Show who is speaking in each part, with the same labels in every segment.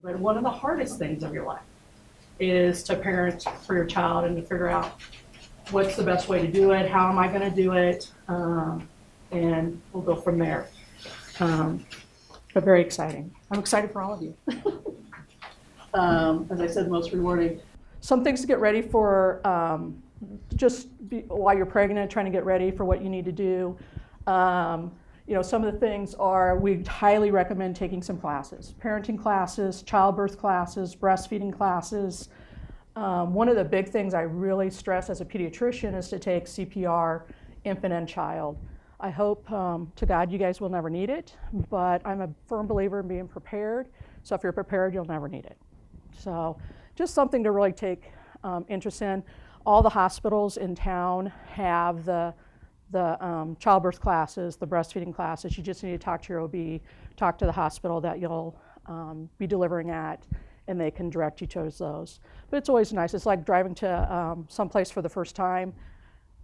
Speaker 1: But one of the hardest things of your life is to parent for your child and to figure out what's the best way to do it, how am I going to do it, and we'll go from there. But very exciting. I'm excited for all of you. As I said, most rewarding. Some things to get ready for while you're pregnant, trying to get ready for what you need to do. Some of the things are, we highly recommend taking some classes, parenting classes, childbirth classes, breastfeeding classes. One of the big things I really stress as a pediatrician is to take CPR, infant and child. I hope to God you guys will never need it, but I'm a firm believer in being prepared. So if you're prepared, you'll never need it. So just something to really take interest in. All the hospitals in town have the childbirth classes, the breastfeeding classes. You just need to talk to your OB, talk to the hospital that you'll be delivering at, and they can direct you towards those. But it's always nice. It's like driving to someplace for the first time.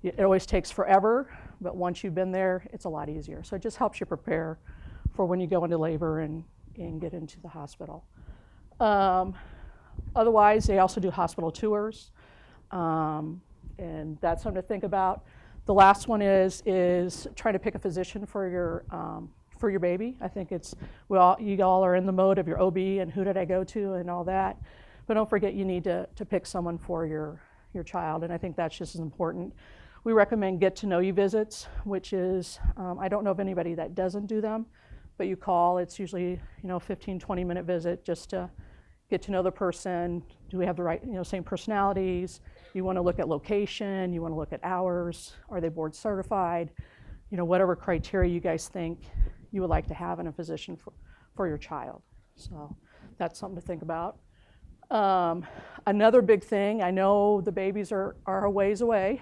Speaker 1: It always takes forever, but once you've been there, it's a lot easier. So it just helps you prepare for when you go into labor and get into the hospital. Otherwise, they also do hospital tours, and that's something to think about. The last one is trying to pick a physician for your baby. I think you all are in the mode of your OB and who did I go to and all that. But don't forget you need to pick someone for your child, and I think that's just as important. We recommend get to know you visits, which is, I don't know of anybody that doesn't do them, but you call, it's usually 15, 20-minute visit just to get to know the person. Do we have the right, same personalities? You want to look at location, you want to look at hours, are they board certified? Whatever criteria you guys think you would like to have in a physician for your child. So that's something to think about. Another big thing, I know the babies are a ways away,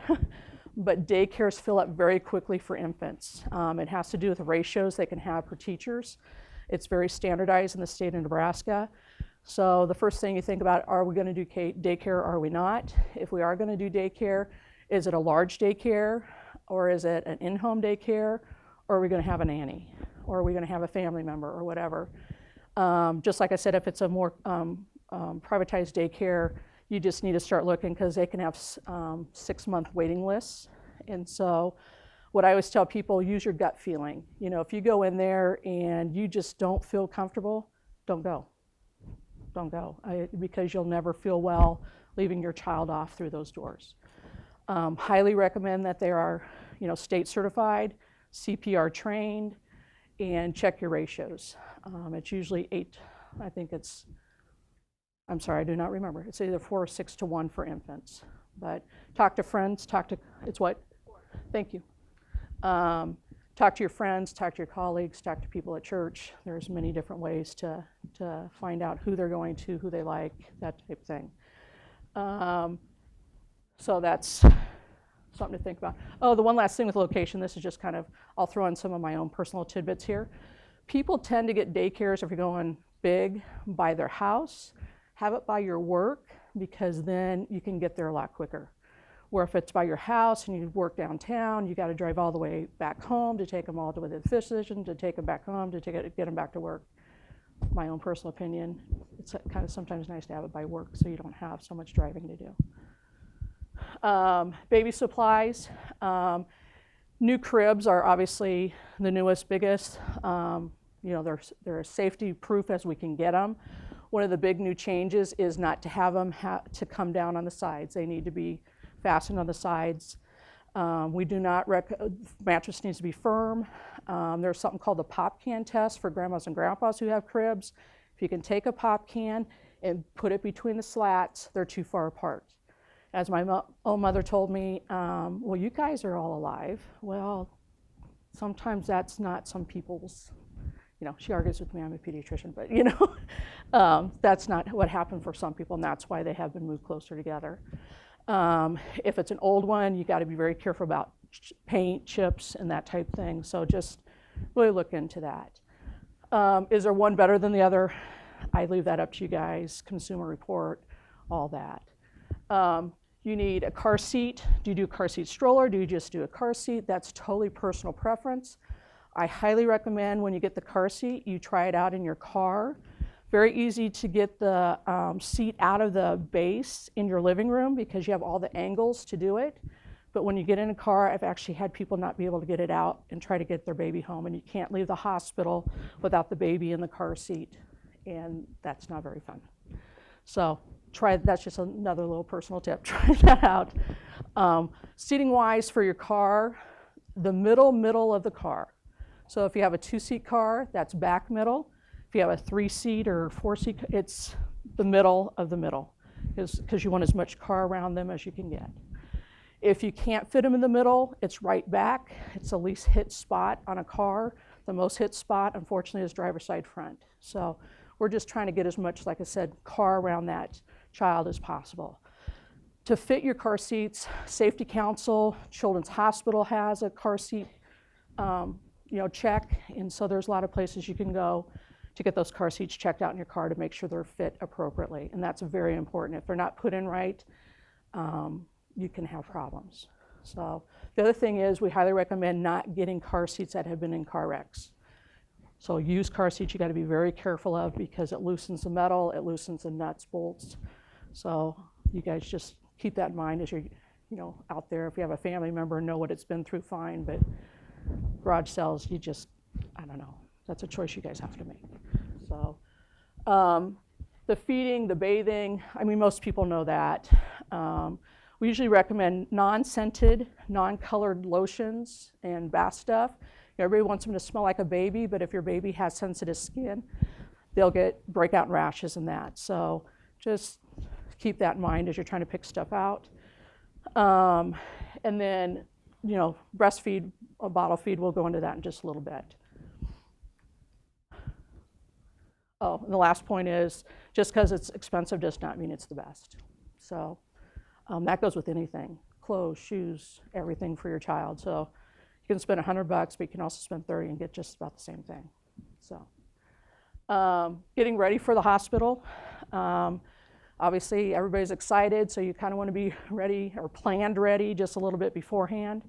Speaker 1: but daycares fill up very quickly for infants. It has to do with the ratios they can have per teachers. It's very standardized in the state of Nebraska. So the first thing you think about, are we going to do daycare or are we not? If we are going to do daycare, is it a large daycare or is it an in-home daycare, or are we going to have a nanny, or are we going to have a family member or whatever? Just like I said, if it's a more privatized daycare, you just need to start looking because they can have 6-month waiting lists. And so what I always tell people, use your gut feeling. If you go in there and you just don't feel comfortable, don't go. Don't go, because you'll never feel well leaving your child off through those doors. Highly recommend that they are, state certified, CPR trained, and check your ratios. It's usually 8, I'm sorry, I do not remember. It's either 4 or 6 to 1 for infants. But talk to friends, it's what? 4. Thank you. Talk to your friends, talk to your colleagues, talk to people at church. There's many different ways to find out who they're going to, who they like, that type of thing. So that's something to think about. Oh, the one last thing with location, this is just kind of, I'll throw in some of my own personal tidbits here. People tend to get daycares, if you're going big, by their house. Have it by your work, because then you can get there a lot quicker. Where if it's by your house and you work downtown, you got to drive all the way back home to take them all to the physician, to take them back home, to get them back to work. My own personal opinion, it's kind of sometimes nice to have it by work so you don't have so much driving to do. Baby supplies. New cribs are obviously the newest, biggest. They're as safety proof as we can get them. One of the big new changes is not to have them to come down on the sides. They need to be fastened on the sides. We do not mattress needs to be firm. There's something called the pop can test for grandmas and grandpas who have cribs. If you can take a pop can and put it between the slats, they're too far apart. As my own mother told me, well, you guys are all alive. Well, sometimes that's not some people's, she argues with me, I'm a pediatrician, but that's not what happened for some people, and that's why they have been moved closer together. If it's an old one, you got to be very careful about paint, chips, and that type of thing. So just really look into that. Is there one better than the other? I leave that up to you guys. Consumer Report, all that. You need a car seat. Do you do a car seat stroller? Do you just do a car seat? That's totally personal preference. I highly recommend when you get the car seat, you try it out in your car Very easy to get the seat out of the base in your living room because you have all the angles to do it. But when you get in a car, I've actually had people not be able to get it out and try to get their baby home. And you can't leave the hospital without the baby in the car seat. And that's not very fun. So that's just another little personal tip. Try that out. Seating wise for your car, the middle of the car. So if you have a 2-seat car, that's back middle. If you have a 3-seat or 4-seat, it's the middle of the middle, because you want as much car around them as you can get. If you can't fit them in the middle, it's right back. It's the least hit spot on a car. The most hit spot, unfortunately, is driver's side front. So we're just trying to get as much, like I said, car around that child as possible. To fit your car seats, Safety Council, Children's Hospital has a car seat check, and so there's a lot of places you can go to get those car seats checked out in your car to make sure they're fit appropriately, and that's very important. If they're not put in right, you can have problems. So the other thing is we highly recommend not getting car seats that have been in car wrecks. So used car seats you got to be very careful of because it loosens the metal, it loosens the nuts, bolts. So you guys just keep that in mind as you're out there. If you have a family member, know what it's been through, fine, but garage sales, I don't know. That's a choice you guys have to make. So the feeding, the bathing, I mean, most people know that. We usually recommend non-scented, non-colored lotions and bath stuff. Everybody wants them to smell like a baby, but if your baby has sensitive skin, they'll get breakout rashes and that. So just keep that in mind as you're trying to pick stuff out. And then, breastfeed, bottle feed, we'll go into that in just a little bit. Oh, and the last point is, just because it's expensive does not mean it's the best. So that goes with anything, clothes, shoes, everything for your child. So you can spend $100, but you can also spend $30 and get just about the same thing. So getting ready for the hospital. Obviously, everybody's excited, so you kind of want to be ready or planned ready just a little bit beforehand.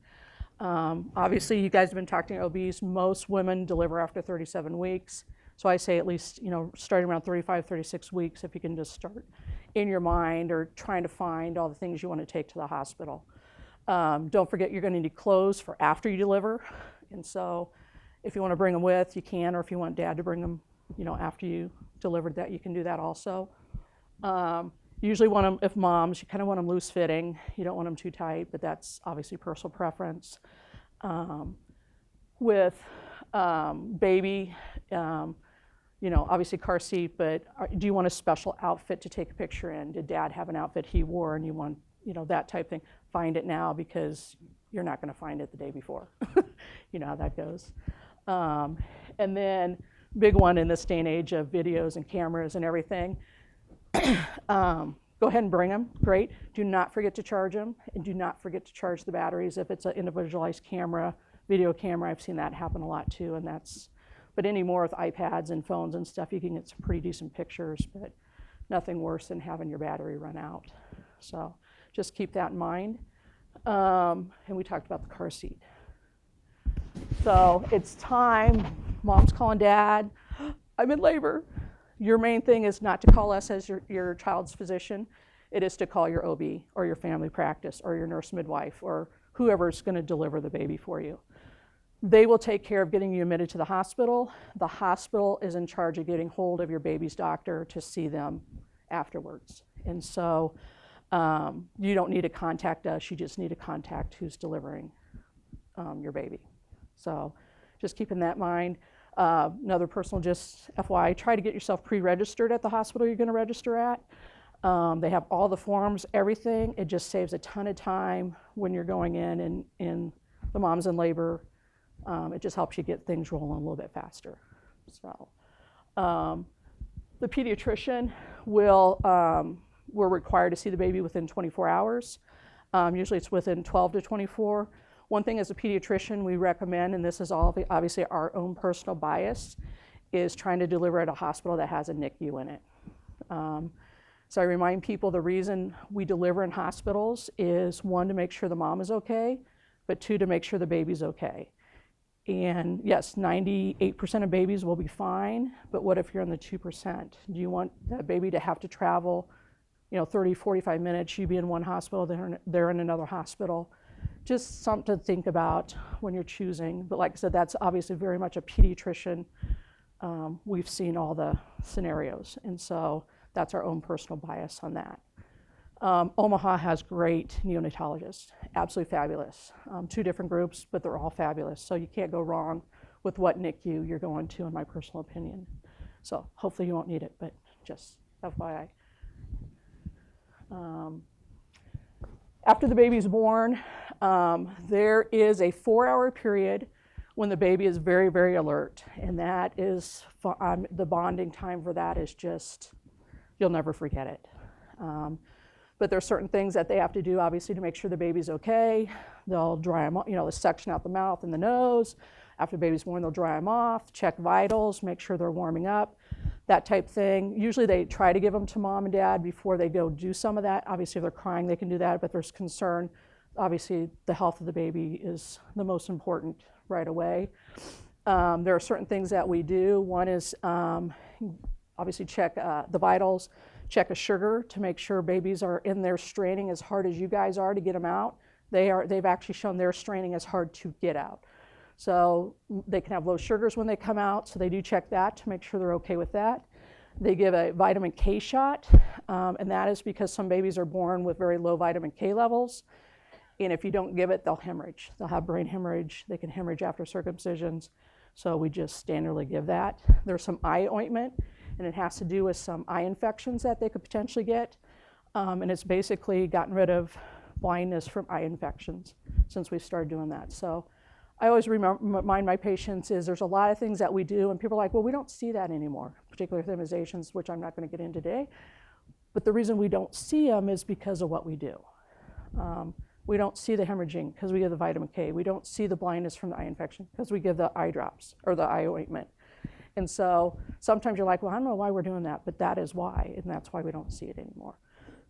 Speaker 1: Obviously, you guys have been talking to OBs. Most women deliver after 37 weeks. So I say at least, starting around 35, 36 weeks, if you can just start in your mind or trying to find all the things you want to take to the hospital. Don't forget you're going to need clothes for after you deliver. And so if you want to bring them with, you can, or if you want dad to bring them, after you delivered that, you can do that also. Usually want them, if moms, you kind of want them loose fitting. You don't want them too tight, but that's obviously personal preference. With baby, obviously car seat, but do you want a special outfit to take a picture in? Did dad have an outfit he wore and you want, that type thing? Find it now because you're not going to find it the day before. You know how that goes. And then big one in this day and age of videos and cameras and everything. Go ahead and bring them, great. Do not forget to charge them, and do not forget to charge the batteries if it's an individualized camera, video camera. I've seen that happen a lot too, and but anymore with iPads and phones and stuff, you can get some pretty decent pictures, but nothing worse than having your battery run out. So just keep that in mind. And we talked about the car seat. So it's time, mom's calling dad, I'm in labor. Your main thing is not to call us as your child's physician. It is to call your OB or your family practice or your nurse midwife or whoever's going to deliver the baby for you. They will take care of getting you admitted to the hospital. The hospital is in charge of getting hold of your baby's doctor to see them afterwards. And so you don't need to contact us, you just need to contact who's delivering your baby. So just keeping that in mind. Another personal just FYI, try to get yourself pre-registered at the hospital you're going to register at. They have all the forms, everything. It just saves a ton of time when you're going in and the mom's in labor. It just helps you get things rolling a little bit faster. So the pediatrician we're required to see the baby within 24 hours. Usually it's within 12 to 24. One thing as a pediatrician we recommend, and this is obviously our own personal bias, is trying to deliver at a hospital that has a NICU in it. So I remind people the reason we deliver in hospitals is, one, to make sure the mom is okay, but two, to make sure the baby's okay. And yes, 98% of babies will be fine, but what if you're in the 2%? Do you want that baby to have to travel, 30, 45 minutes, you be in one hospital, they're in another hospital? Just something to think about when you're choosing. But like I said, that's obviously very much a pediatrician. We've seen all the scenarios, and so that's our own personal bias on that. Omaha has great neonatologists, absolutely fabulous. 2 different groups, but they're all fabulous. So you can't go wrong with what NICU you're going to, in my personal opinion. So hopefully you won't need it, but just FYI. After the baby's born, there is a 4-hour period when the baby is very, very alert. And that is, the bonding time for that is just, you'll never forget it. But there are certain things that they have to do, obviously, to make sure the baby's okay. They'll dry them, they'll section out the mouth and the nose. After the baby's born, they'll dry them off, check vitals, make sure they're warming up, that type thing. Usually they try to give them to mom and dad before they go do some of that. Obviously, if they're crying, they can do that, but there's concern. Obviously, the health of the baby is the most important right away. There are certain things that we do. One is obviously check the vitals, check a sugar to make sure babies are in there straining as hard as you guys are to get them out. They've actually shown they're straining as hard to get out. So they can have low sugars when they come out, so they do check that to make sure they're okay with that. They give a vitamin K shot, and that is because some babies are born with very low vitamin K levels, and if you don't give it, they'll hemorrhage. They'll have brain hemorrhage. They can hemorrhage after circumcisions, so we just standardly give that. There's some eye ointment, and it has to do with some eye infections that they could potentially get, and it's basically gotten rid of blindness from eye infections since we started doing that. So I always remind my patients is there's a lot of things that we do, and people are like, well, we don't see that anymore, particularly with immunizations, which I'm not going to get into today. But the reason we don't see them is because of what we do. We don't see the hemorrhaging because we give the vitamin K. We don't see the blindness from the eye infection because we give the eye drops or the eye ointment. And so sometimes you're like, well, I don't know why we're doing that, but that is why, and that's why we don't see it anymore.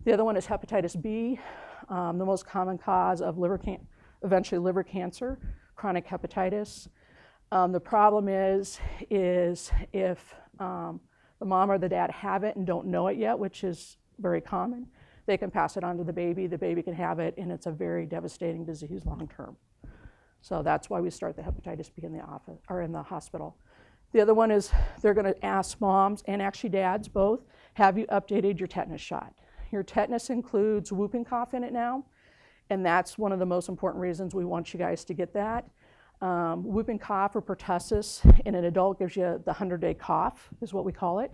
Speaker 1: The other one is hepatitis B, the most common cause of eventually liver cancer, chronic hepatitis. The problem is if the mom or the dad have it and don't know it yet, which is very common, they can pass it on to the baby can have it, and it's a very devastating disease long term. So that's why we start the hepatitis B in the office or in the hospital. The other one is they're going to ask moms and actually dads both, have you updated your tetanus shot? Your tetanus includes whooping cough in it now, and that's one of the most important reasons we want you guys to get that. Whooping cough or pertussis in an adult gives you the 100-day cough, is what we call it.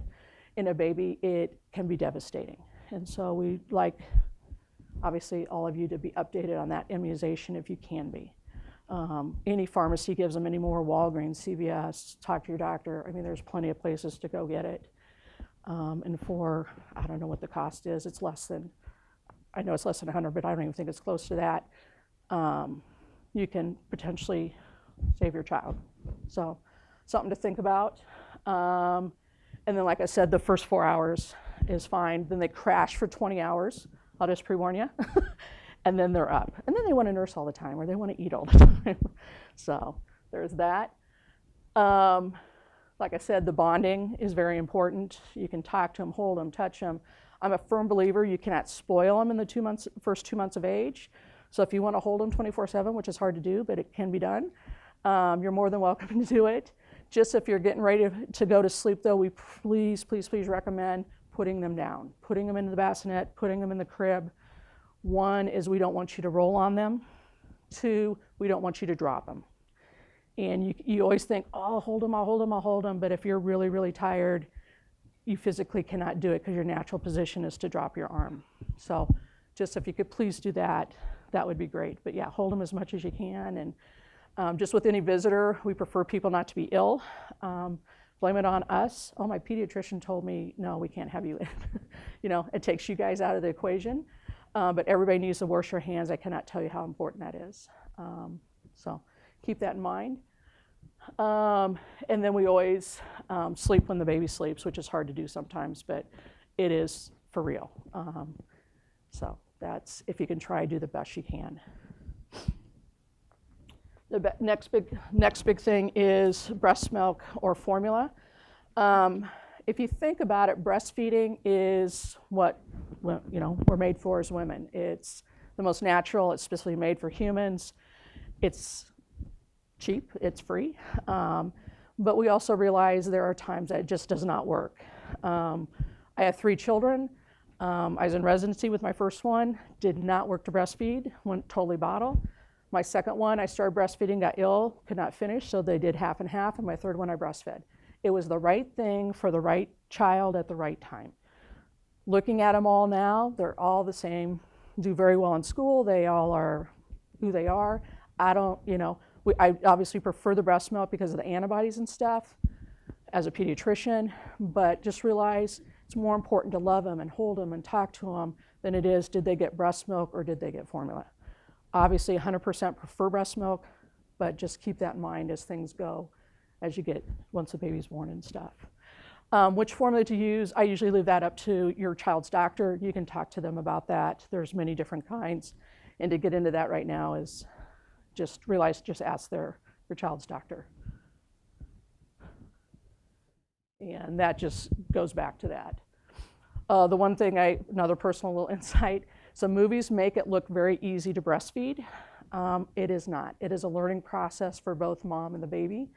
Speaker 1: In a baby, it can be devastating. And so we like, obviously, all of you to be updated on that immunization if you can be. Any pharmacy gives them any more, Walgreens, CVS, talk to your doctor. I mean, there's plenty of places to go get it. And for, I don't know what the cost is, it's less than, I know it's less than 100, but I don't even think it's close to that. You can potentially save your child. So something to think about. And then, like I said, the first 4 hours is fine. Then they crash for 20 hours. I'll just pre-warn you. And then they're up. And then they want to nurse all the time, or they want to eat all the time. So there's that. Like I said, the bonding is very important. You can talk to them, hold them, touch them. I'm a firm believer you cannot spoil them in the first 2 months of age. So if you want to hold them 24/7, which is hard to do, but it can be done, you're more than welcome to do it. Just if you're getting ready to go to sleep, though, we please recommend putting them down, putting them into the bassinet, putting them in the crib. 1 is we don't want you to roll on them. 2, we don't want you to drop them. And you always think, oh, I'll hold them. But if you're really, really tired, you physically cannot do it because your natural position is to drop your arm. So just if you could please do that, that would be great. But yeah, hold them as much as you can. And just with any visitor, we prefer people not to be ill. Blame it on us. Oh, my pediatrician told me, no, we can't have you in. It takes you guys out of the equation. But everybody needs to wash their hands. I cannot tell you how important that is. So keep that in mind. And then we always sleep when the baby sleeps, which is hard to do sometimes, but it is for real. So that's, if you can try, do the best you can. The next big thing is breast milk or formula. If you think about it, breastfeeding is what we're made for as women. It's the most natural. It's specifically made for humans. It's cheap. It's free. But we also realize there are times that it just does not work. I have 3 children. I was in residency with my first one. Did not work to breastfeed. Went totally bottle. My second one, I started breastfeeding, got ill, could not finish, so they did half and half. And my third one, I breastfed. It was the right thing for the right child at the right time. Looking at them all now, they're all the same, do very well in school. They all are who they are. I obviously prefer the breast milk because of the antibodies and stuff as a pediatrician, but just realize it's more important to love them and hold them and talk to them than it is, did they get breast milk or did they get formula? Obviously, 100% prefer breast milk, but just keep that in mind as things go, once the baby's born and stuff. Which formula to use, I usually leave that up to your child's doctor. You can talk to them about that. There's many different kinds. And to get into that right now is just ask your child's doctor. And that just goes back to that. The one thing, another personal little insight, so movies make it look very easy to breastfeed. It is not. It is a learning process for both mom and the baby.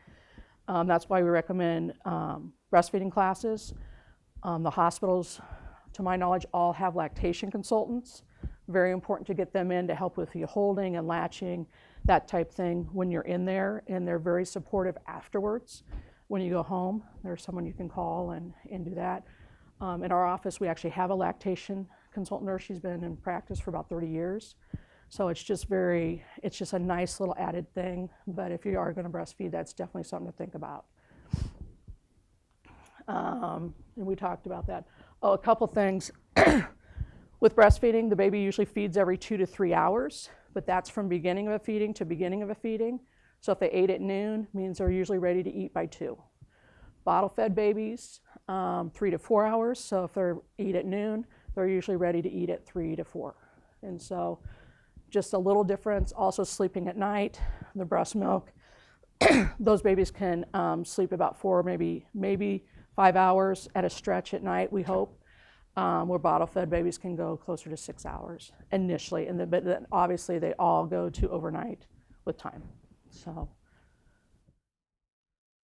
Speaker 1: That's why we recommend breastfeeding classes. The hospitals, to my knowledge, all have lactation consultants. Very important to get them in to help with the holding and latching, that type thing when you're in there, and they're very supportive afterwards. When you go home, there's someone you can call and do that. In our office, we actually have a lactation consultant nurse. She's been in practice for about 30 years. So it's just a nice little added thing. But if you are going to breastfeed, that's definitely something to think about. And we talked about that. Oh, a couple things. With breastfeeding, the baby usually feeds every 2 to 3 hours, but that's from beginning of a feeding to beginning of a feeding. So if they ate at noon, means they're usually ready to eat by 2. Bottle-fed babies, 3 to 4 hours. So if they eat at noon, they're usually ready to eat at 3 to 4. And so just a little difference. Also sleeping at night, the breast milk, those babies can sleep about 4, maybe 5 hours at a stretch at night, we hope. Where bottle-fed babies can go closer to 6 hours initially. But then obviously they all go to overnight with time. So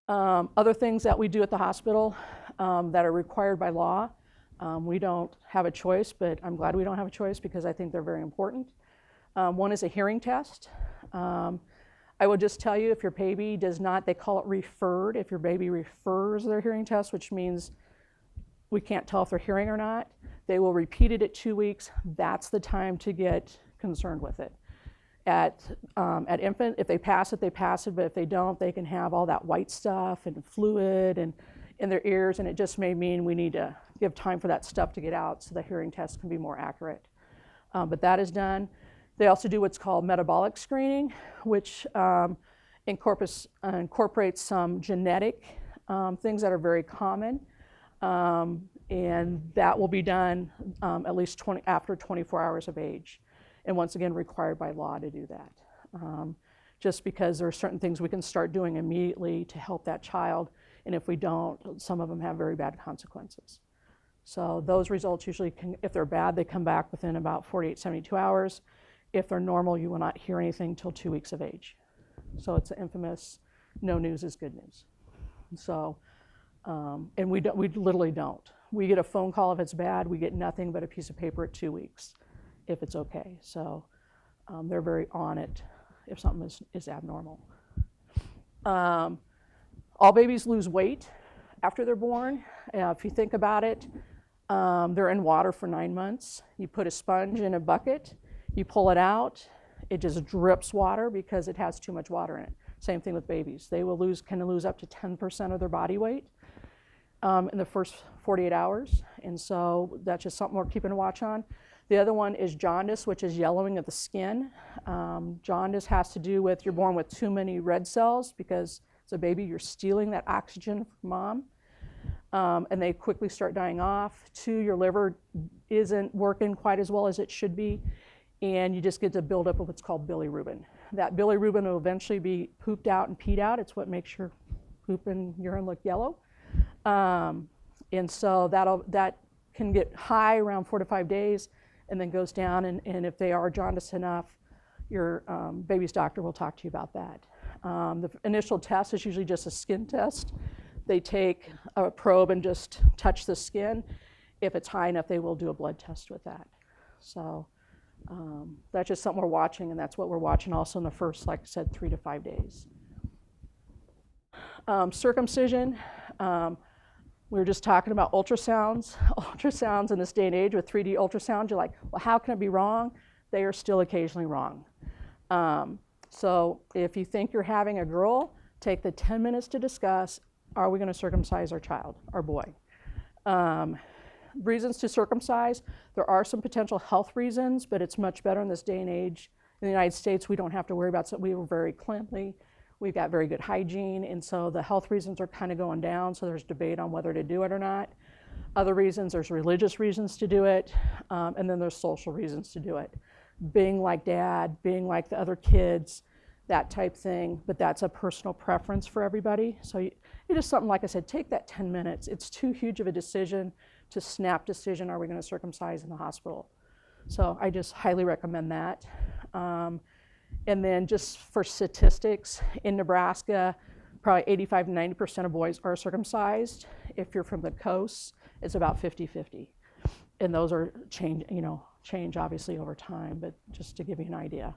Speaker 1: other things that we do at the hospital that are required by law, we don't have a choice, but I'm glad we don't have a choice because I think they're very important. One is a hearing test. I will just tell you, if your baby does not, they call it referred. If your baby refers their hearing test, which means we can't tell if they're hearing or not, they will repeat it at 2 weeks. That's the time to get concerned with it. At infant, if they pass it, they pass it, but if they don't, they can have all that white stuff and fluid and in their ears, and it just may mean we need to give time for that stuff to get out so the hearing test can be more accurate. But that is done. They also do what's called metabolic screening, which incorporates some genetic things that are very common. And that will be done at least after 24 hours of age. And once again, required by law to do that. Just because there are certain things we can start doing immediately to help that child. And if we don't, some of them have very bad consequences. So those results usually, if they're bad, they come back within about 48, 72 hours. If they're normal, you will not hear anything till 2 weeks of age. So it's the infamous, no news is good news. So, and we literally don't. We get a phone call if it's bad, we get nothing but a piece of paper at 2 weeks if it's okay. So they're very on it if something is abnormal. All babies lose weight after they're born. If you think about it, they're in water for 9 months. You put a sponge in a bucket, you pull it out, it just drips water because it has too much water in it. Same thing with babies. They can lose up to 10% of their body weight in the first 48 hours. And so that's just something we're keeping a watch on. The other one is jaundice, which is yellowing of the skin. Jaundice has to do with you're born with too many red cells because as a baby you're stealing that oxygen from mom. And they quickly start dying off. 2, your liver isn't working quite as well as it should be. And you just get to build up of what's called bilirubin. that bilirubin will eventually be pooped out and peed out. It's what makes your poop and urine look yellow. And so that can get high around 4 to 5 days and then goes down. And if they are jaundiced enough, your baby's doctor will talk to you about that. The initial test is usually just a skin test. They take a probe and just touch the skin. If it's high enough, they will do a blood test with that. So that's just something we're watching, and that's what we're watching also in the first, like I said, 3 to 5 days. Circumcision, we were just talking about ultrasounds. Ultrasounds in this day and age with 3D ultrasound, you're like, well, how can it be wrong? They are still occasionally wrong. So if you think you're having a girl, take the 10 minutes to discuss, are we going to circumcise our child, our boy? Reasons to circumcise, there are some potential health reasons, but it's much better in this day and age. In the United States, we don't have to worry about it. We were very cleanly. We've got very good hygiene, and so the health reasons are kind of going down, so there's debate on whether to do it or not. Other reasons, there's religious reasons to do it, and then there's social reasons to do it. Being like dad, being like the other kids, that type thing, but that's a personal preference for everybody. So it is something, like I said, take that 10 minutes. It's too huge of a decision to snap decision, are we going to circumcise in the hospital? So I just highly recommend that. And then just for statistics, in Nebraska, probably 85 to 90% of boys are circumcised. If you're from the coast, it's about 50-50. And those are change obviously over time, but just to give you an idea.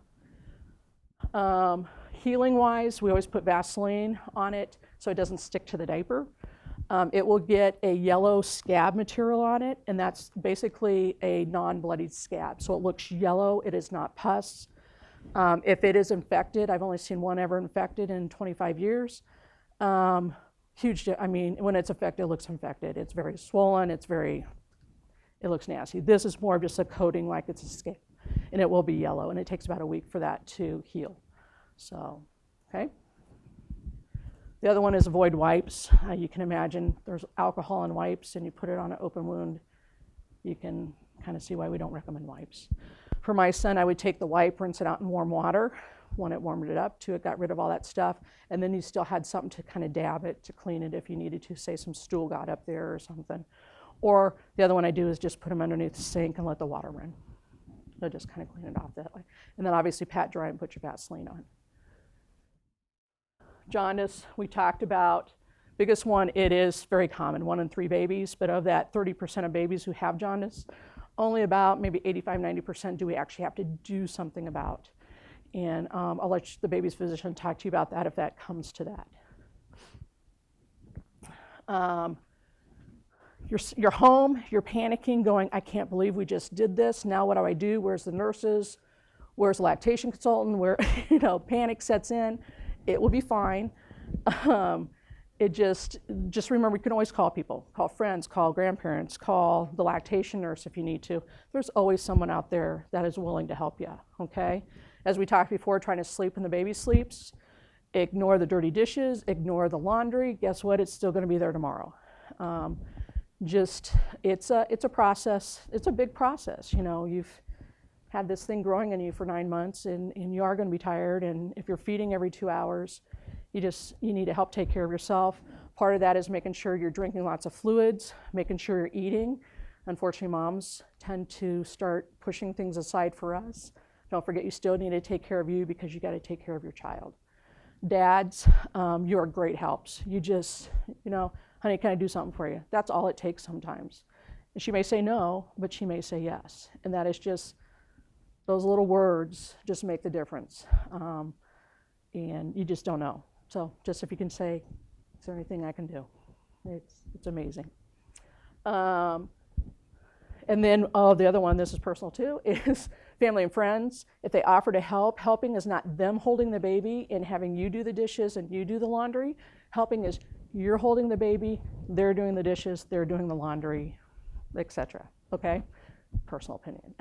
Speaker 1: Healing wise, we always put Vaseline on it so it doesn't stick to the diaper. It will get a yellow scab material on it, and that's basically a non-bloodied scab. So it looks yellow, it is not pus. If it is infected, I've only seen one ever infected in 25 years. When it's infected, it looks infected. It's very swollen, it looks nasty. This is more of just a coating like it's a scab, and it will be yellow, and it takes about a week for that to heal. So, okay. The other one is avoid wipes. You can imagine there's alcohol in wipes, and you put it on an open wound. You can kind of see why we don't recommend wipes. For my son, I would take the wipe, rinse it out in warm water. One, it warmed it up. Two, it got rid of all that stuff. And then you still had something to kind of dab it to clean it if you needed to, say some stool got up there or something. Or the other one I do is just put them underneath the sink and let the water run. So just kind of clean it off that way. And then obviously pat dry and put your Vaseline on. Jaundice, we talked about. Biggest one, it is very common, 1 in 3 babies, but of that 30% of babies who have jaundice, only about maybe 85-90% do we actually have to do something about. And I'll let the baby's physician talk to you about that if that comes to that. You're home, you're panicking, going, I can't believe we just did this. Now what do I do? Where's the nurses? Where's the lactation consultant? Where, panic sets in. It will be fine. Just remember, you can always call people, call friends, call grandparents, call the lactation nurse if you need to. There's always someone out there that is willing to help you, okay? As we talked before, trying to sleep when the baby sleeps, ignore the dirty dishes, ignore the laundry. Guess what? It's still gonna be there tomorrow. It's a process. It's a big process. You've had this thing growing in you for 9 months, and you are gonna be tired, and if you're feeding every 2 hours, you need to help take care of yourself. Part of that is making sure you're drinking lots of fluids, making sure you're eating. Unfortunately, moms tend to start pushing things aside for us. Don't forget, you still need to take care of you because you got to take care of your child. Dads, you are great helps. You just, honey, can I do something for you? That's all it takes sometimes. And she may say no, but she may say yes. And that is just, those little words just make the difference. And you just don't know. So just if you can say, is there anything I can do? It's amazing. And then the other one, this is personal too, is family and friends. If they offer to help, helping is not them holding the baby and having you do the dishes and you do the laundry. Helping is you're holding the baby, they're doing the dishes, they're doing the laundry, etc. Okay? Personal opinion.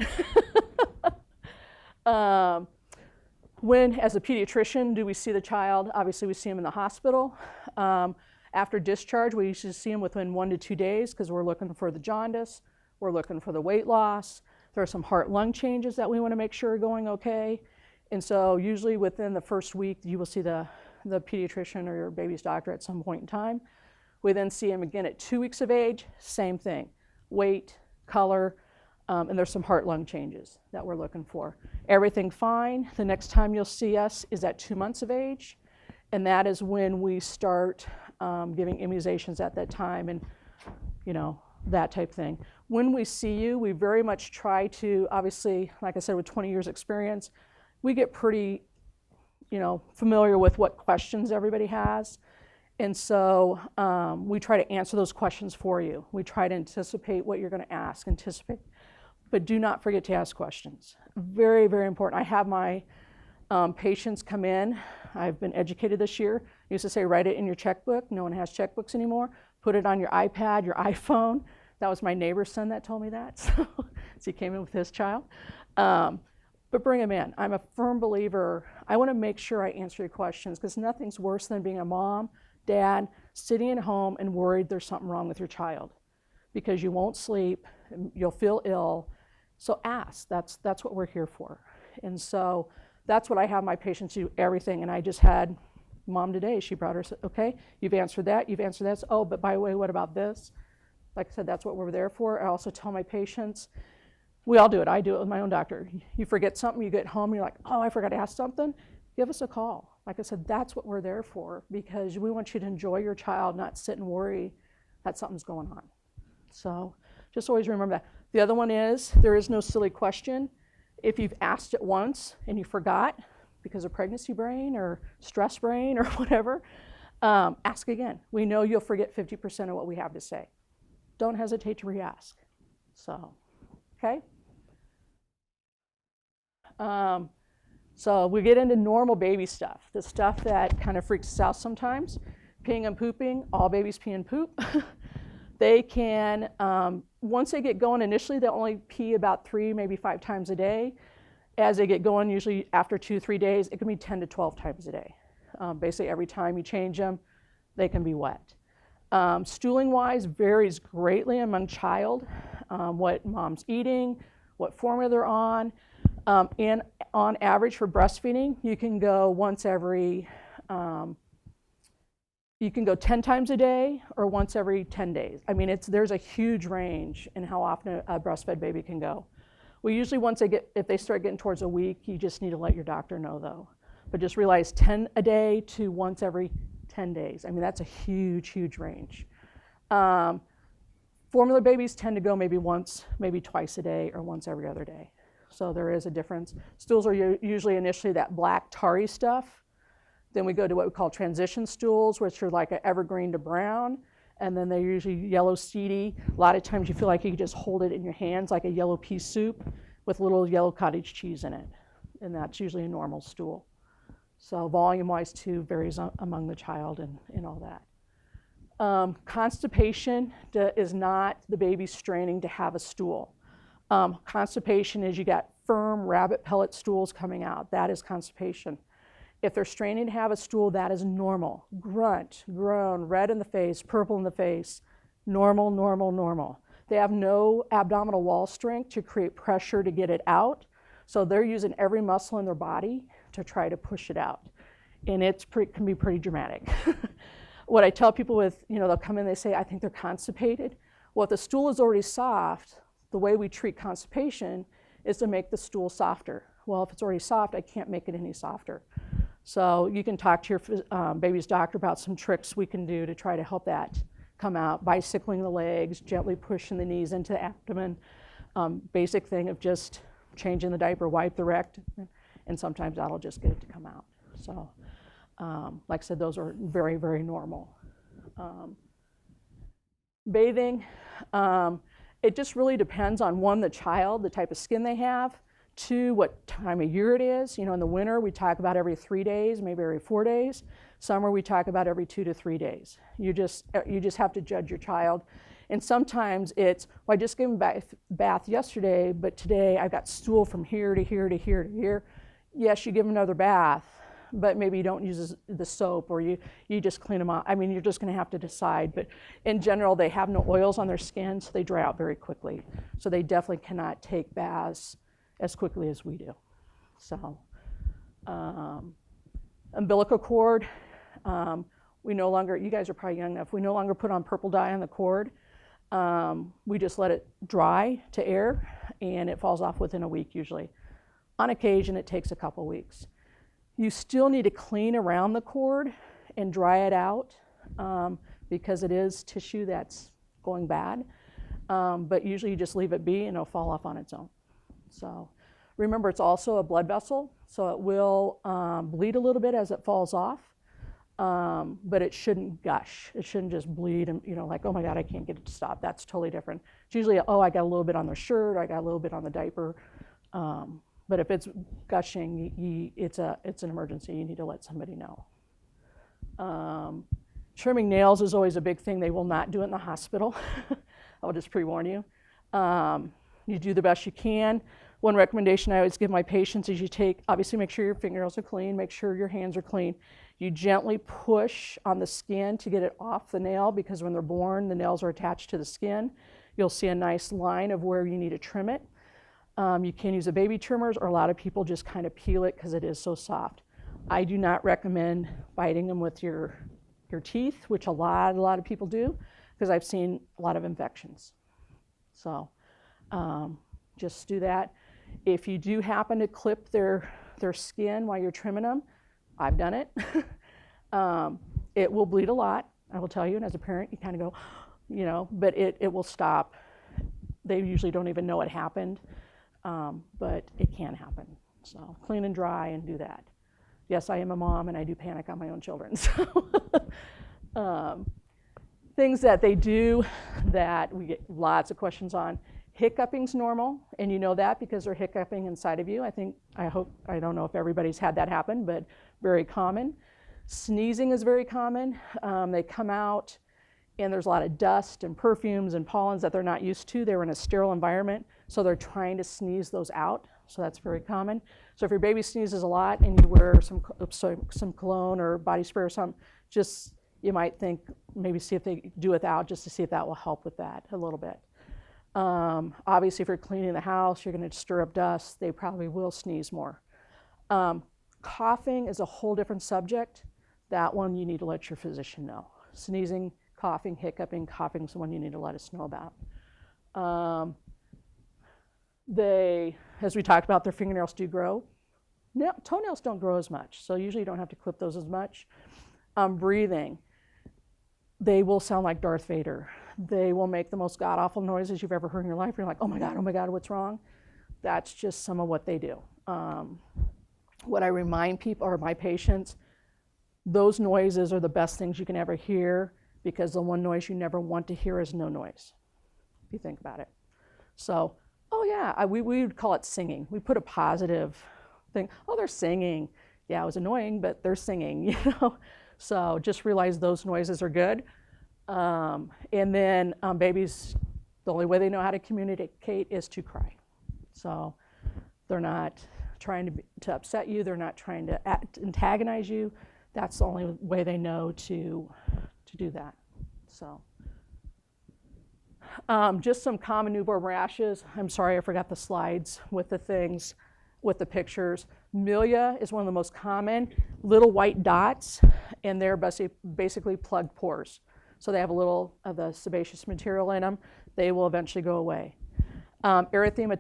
Speaker 1: When, as a pediatrician, do we see the child? Obviously, we see him in the hospital. After discharge, we usually see him within 1 to 2 days because we're looking for the jaundice, we're looking for the weight loss. There are some heart-lung changes that we want to make sure are going okay. And so usually within the first week, you will see the pediatrician or your baby's doctor at some point in time. We then see him again at 2 weeks of age, same thing, weight, color, and there's some heart-lung changes that we're looking for. Everything fine. The next time you'll see us is at 2 months of age, and that is when we start giving immunizations at that time and, you know, that type thing. When we see you, we very much try to, obviously, like I said, with 20 years experience, we get pretty, you know, familiar with what questions everybody has. And so we try to answer those questions for you. We try to anticipate what you're going to ask, but do not forget to ask questions. Very, very important. I have my patients come in. I've been educated this year. I used to say, write it in your checkbook. No one has checkbooks anymore. Put it on your iPad, your iPhone. That was my neighbor's son that told me that. So he came in with his child. But bring them in. I'm a firm believer. I want to make sure I answer your questions, because nothing's worse than being a mom, dad, sitting at home and worried there's something wrong with your child, because you won't sleep, you'll feel ill. So ask. That's what we're here for. And so that's what I have my patients do, everything. And I just had mom today. She brought her, okay, you've answered that, you've answered that. Oh, but by the way, what about this? Like I said, that's what we're there for. I also tell my patients, we all do it. I do it with my own doctor. You forget something, you get home, you're like, oh, I forgot to ask something. Give us a call. Like I said, that's what we're there for, because we want you to enjoy your child, not sit and worry that something's going on. So just always remember that. The other one is, there is no silly question. If you've asked it once and you forgot because of pregnancy brain or stress brain or whatever, ask again. We know you'll forget 50% of what we have to say. Don't hesitate to re-ask. So, okay? So we get into normal baby stuff, the stuff that kind of freaks us out sometimes. Peeing and pooping, all babies pee and poop. They can, once they get going initially, they'll only pee about 3, maybe 5 times a day. As they get going, usually after 2-3 days, it can be 10 to 12 times a day. Basically every time you change them, they can be wet. Stooling-wise varies greatly among child, what mom's eating, what formula they're on. And on average for breastfeeding, you can go once every, you can go 10 times a day or once every 10 days. I mean, there's a huge range in how often a breastfed baby can go. Well, usually once if they start getting towards a week, you just need to let your doctor know though. But just realize 10 a day to once every 10 days. I mean, that's a huge, huge range. Formula babies tend to go maybe once, maybe twice a day or once every other day. So there is a difference. Stools are usually initially that black tarry stuff. Then we go to what we call transition stools, which are like an evergreen to brown. And then they're usually yellow seedy. A lot of times you feel like you can just hold it in your hands like a yellow pea soup with little yellow cottage cheese in it. And that's usually a normal stool. So volume-wise too varies among the child and all that. Constipation is not the baby straining to have a stool. Constipation is you got firm rabbit pellet stools coming out. That is constipation. If they're straining to have a stool, that is normal. Grunt, groan, red in the face, purple in the face. Normal, normal, normal. They have no abdominal wall strength to create pressure to get it out. So they're using every muscle in their body to try to push it out. And it can be pretty dramatic. What I tell people with, they'll come in, they say, I think they're constipated. Well, if the stool is already soft, the way we treat constipation is to make the stool softer. Well, if it's already soft, I can't make it any softer. So you can talk to your baby's doctor about some tricks we can do to try to help that come out. Bicycling the legs, gently pushing the knees into the abdomen. Basic thing of just changing the diaper, wipe the rectum, and sometimes that'll just get it to come out. So like I said, those are very, very normal. Bathing, it just really depends on one, the child, the type of skin they have. 2, what time of year it is. In the winter, we talk about every 3 days, maybe every 4 days. Summer, we talk about every 2 to 3 days. You just have to judge your child. And sometimes it's, well, I just gave him a bath yesterday, but today I've got stool from here to here to here to here. Yes, you give them another bath, but maybe you don't use the soap, or you just clean them up. I mean, you're just going to have to decide. But in general, they have no oils on their skin, so they dry out very quickly. So they definitely cannot take baths as quickly as we do. So Umbilical cord, we no longer, you guys are probably young enough, we no longer put on purple dye on the cord. We just let it dry to air, and it falls off within a week usually. On occasion, it takes a couple weeks. You still need to clean around the cord and dry it out because it is tissue that's going bad. But usually you just leave it be and it'll fall off on its own. So remember, it's also a blood vessel, so it will bleed a little bit as it falls off, but it shouldn't gush. It shouldn't just bleed and, you know, like, oh my God, I can't get it to stop. That's totally different. It's usually, oh, I got a little bit on the shirt, I got a little bit on the diaper. But if it's gushing, it's an emergency. You need to let somebody know. Trimming nails is always a big thing. They will not do it in the hospital. I'll just pre-warn you. You do the best you can. One recommendation I always give my patients is obviously make sure your fingernails are clean, make sure your hands are clean. You gently push on the skin to get it off the nail, because when they're born, the nails are attached to the skin. You'll see a nice line of where you need to trim it. You can use a baby trimmers, or a lot of people just kind of peel it because it is so soft. I do not recommend biting them with your teeth, which a lot of people do, because I've seen a lot of infections. So just do that. If you do happen to clip their skin while you're trimming them, I've done it. It will bleed a lot, I will tell you, and as a parent, you kind of go, you know, but it will stop. They usually don't even know it happened. But it can happen. So clean and dry and do that. Yes, I am a mom and I do panic on my own children. So things that they do that we get lots of questions on. Hiccuping's normal, and you know that because they're hiccuping inside of you. I don't know if everybody's had that happen, but very common. Sneezing is very common. They come out and there's a lot of dust and perfumes and pollens that they're not used to. They're in a sterile environment, so they're trying to sneeze those out. So that's very common. So if your baby sneezes a lot and you wear some cologne or body spray or something, just, you might think, maybe see if they do without, just to see if that will help with that a little bit. Obviously, if you're cleaning the house, you're going to stir up dust, they probably will sneeze more. Coughing is a whole different subject. That one you need to let your physician know. Sneezing, coughing, hiccuping, coughing is the one you need to let us know about. As we talked about, their fingernails do grow. No, toenails don't grow as much, so usually you don't have to clip those as much. Breathing, they will sound like Darth Vader. They will make the most god-awful noises you've ever heard in your life. You're like, oh my God, what's wrong? That's just some of what they do. What I remind people, or my patients, those noises are the best things you can ever hear, because the one noise you never want to hear is no noise, if you think about it. So, oh yeah, we would call it singing. We put a positive thing. Oh, they're singing. Yeah, it was annoying, but they're singing, you know? So just realize those noises are good. And then babies, the only way they know how to communicate is to cry. So they're not trying to upset you. They're not trying to antagonize you. That's the only way they know to do that. So just some common newborn rashes. I'm sorry, I forgot the slides with the things, with the pictures. Milia is one of the most common, little white dots, and they're basically plugged pores. So they have a little of the sebaceous material in them. They will eventually go away. Erythema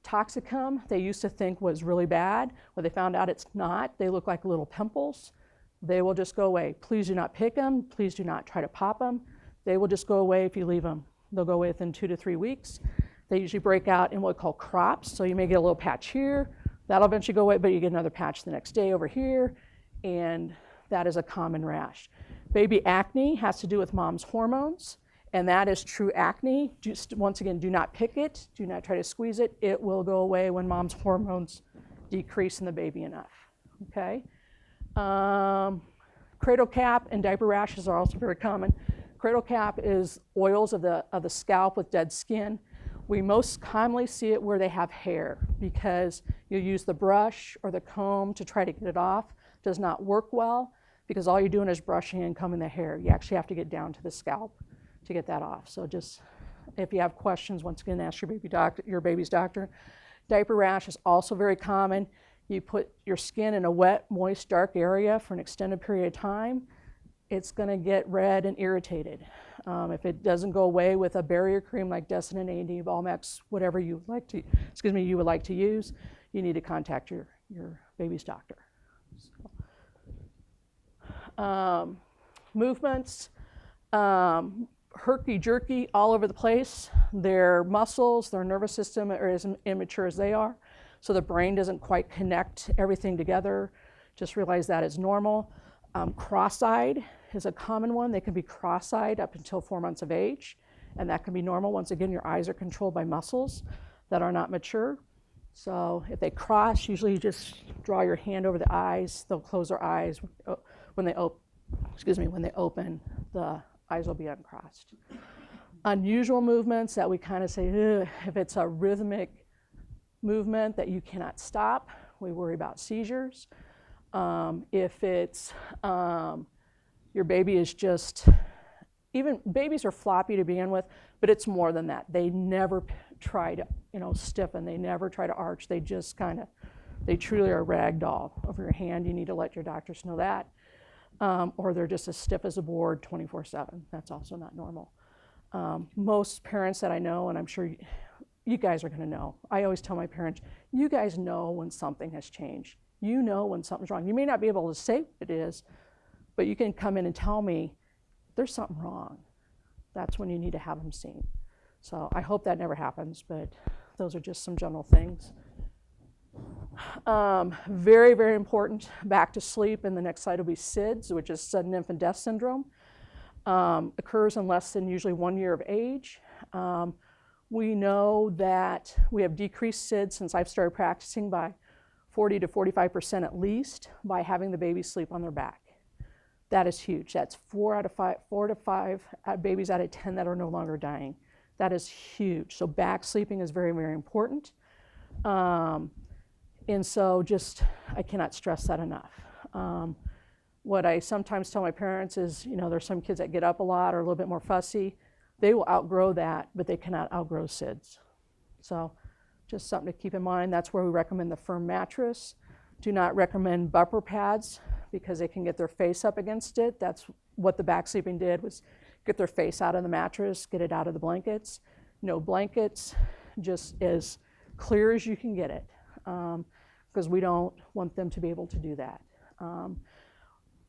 Speaker 1: toxicum, they used to think was really bad. When they found out it's not, they look like little pimples. They will just go away. Please do not pick them. Please do not try to pop them. They will just go away if you leave them. They'll go away within 2 to 3 weeks. They usually break out in what we call crops. So you may get a little patch here. That'll eventually go away, but you get another patch the next day over here, and that is a common rash. Baby acne has to do with mom's hormones, and that is true acne. Just, once again, do not pick it. Do not try to squeeze it. It will go away when mom's hormones decrease in the baby enough, okay? Cradle cap and diaper rashes are also very common. Cradle cap is oils of the scalp with dead skin. We most commonly see it where they have hair, because you use the brush or the comb to try to get it off. It does not work well, because all you're doing is brushing and combing the hair. You actually have to get down to the scalp to get that off. So just, if you have questions, once again, ask your baby's doctor. Diaper rash is also very common. You put your skin in a wet, moist, dark area for an extended period of time, it's going to get red and irritated. If it doesn't go away with a barrier cream like Destin, A&D, Balmex, whatever you would like to use, you need to contact your baby's doctor. So, movements, herky-jerky all over the place. Their muscles, their nervous system are as immature as they are, so the brain doesn't quite connect everything together. Just realize that is normal. Cross-eyed is a common one. They can be cross-eyed up until 4 months of age, and that can be normal. Once again, your eyes are controlled by muscles that are not mature. So if they cross, usually you just draw your hand over the eyes. They'll close their eyes. When they open, the eyes will be uncrossed. Unusual movements that we kind of say, if it's a rhythmic movement that you cannot stop, we worry about seizures. If it's your baby is just, even babies are floppy to begin with, but it's more than that. They never try to, stiffen. They never try to arch. They just they truly are a rag doll over your hand. You need to let your doctors know that. Or they're just as stiff as a board 24/7. That's also not normal. Most parents that I know, and I'm sure you guys are going to know, I always tell my parents, you guys know when something has changed. You know when something's wrong. You may not be able to say what it is, but you can come in and tell me there's something wrong. That's when you need to have them seen. So I hope that never happens, but those are just some general things. Very, very important, back to sleep, and the next slide will be SIDS, which is sudden infant death syndrome. Occurs in less than usually 1 year of age. We know that we have decreased SIDS since I've started practicing by 40 to 45% at least by having the baby sleep on their back. That is huge. That's 4 to 5 babies out of 10 that are no longer dying. That is huge. So back sleeping is very, very important. And so I cannot stress that enough. What I sometimes tell my parents is, there's some kids that get up a lot or a little bit more fussy. They will outgrow that, but they cannot outgrow SIDS. So just something to keep in mind. That's where we recommend the firm mattress. Do not recommend bumper pads because they can get their face up against it. That's what the back sleeping did, was get their face out of the mattress, get it out of the blankets. No blankets, just as clear as you can get it, because we don't want them to be able to do that.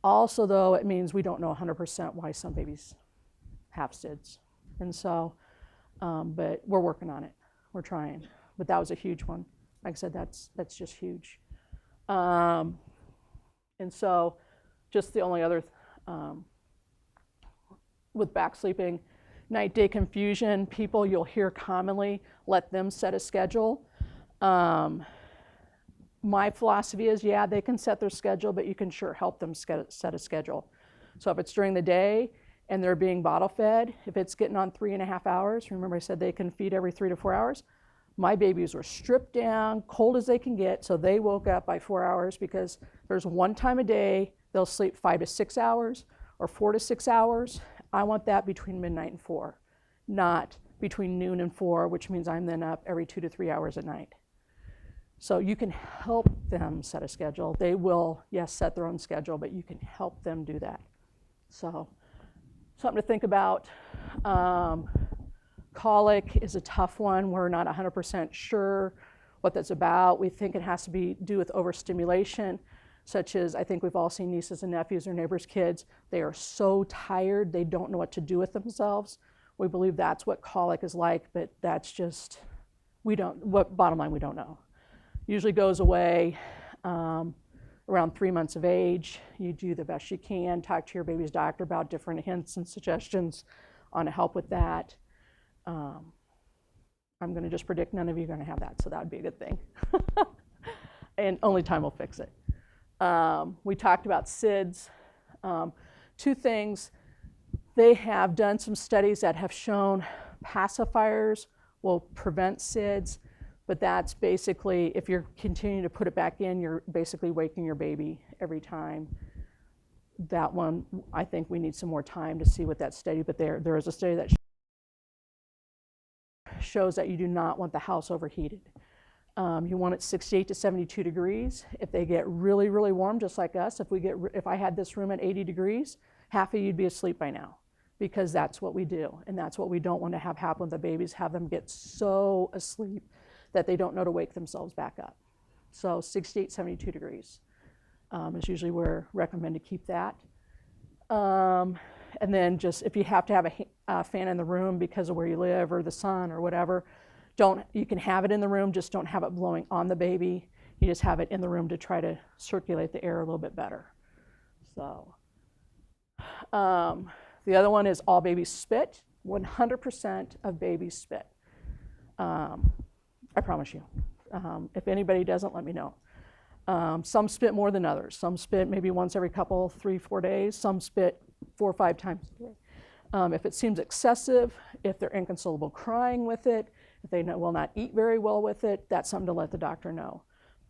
Speaker 1: Also, though, it means we don't know 100% why some babies have SIDS. And so, but we're working on it. We're trying. But that was a huge one. Like I said, that's just huge. And so just the only other, with back sleeping, night-day confusion, people you'll hear commonly, let them set a schedule. My philosophy is, yeah, they can set their schedule, but you can sure help them set a schedule. So if it's during the day and they're being bottle fed, if it's getting on 3.5 hours, remember I said they can feed every 3 to 4 hours, my babies were stripped down, cold as they can get, so they woke up by 4 hours because there's one time a day they'll sleep 5 to 6 hours or 4 to 6 hours. I want that between midnight and 4, not between noon and 4, which means I'm then up every 2 to 3 hours at night. So you can help them set a schedule. They will, yes, set their own schedule, but you can help them do that. So something to think about. Colic is a tough one. We're not 100% sure what that's about. We think it has to do with overstimulation, such as I think we've all seen nieces and nephews or neighbors' kids. They are so tired, they don't know what to do with themselves. We believe that's what colic is like, but that's just, bottom line, we don't know. Usually goes away around 3 months of age. You do the best you can. Talk to your baby's doctor about different hints and suggestions on to help with that. I'm going to just predict none of you are going to have that, so that would be a good thing. And only time will fix it. We talked about SIDS. 2 things. They have done some studies that have shown pacifiers will prevent SIDS, but that's basically, if you're continuing to put it back in, you're basically waking your baby every time. That one, I think we need some more time to see what that study, but there is a study that shows that you do not want the house overheated. You want it 68 to 72 degrees. If they get really, really warm, just like us, if I had this room at 80 degrees, half of you'd be asleep by now, because that's what we do. And that's what we don't want to have happen with the babies, have them get so asleep that they don't know to wake themselves back up. So 68, 72 degrees is usually where I recommend to keep that. And then just if you have to have a fan in the room because of where you live or the sun or whatever, you can have it in the room, just don't have it blowing on the baby. You just have it in the room to try to circulate the air a little bit better. So the other one is all babies spit. 100% of babies spit. I promise you. If anybody doesn't, let me know. Some spit more than others. Some spit maybe once every couple, 3-4 days. Some spit 4 or 5 times a day. If it seems excessive, if they're inconsolable crying with it, if they will not eat very well with it, that's something to let the doctor know.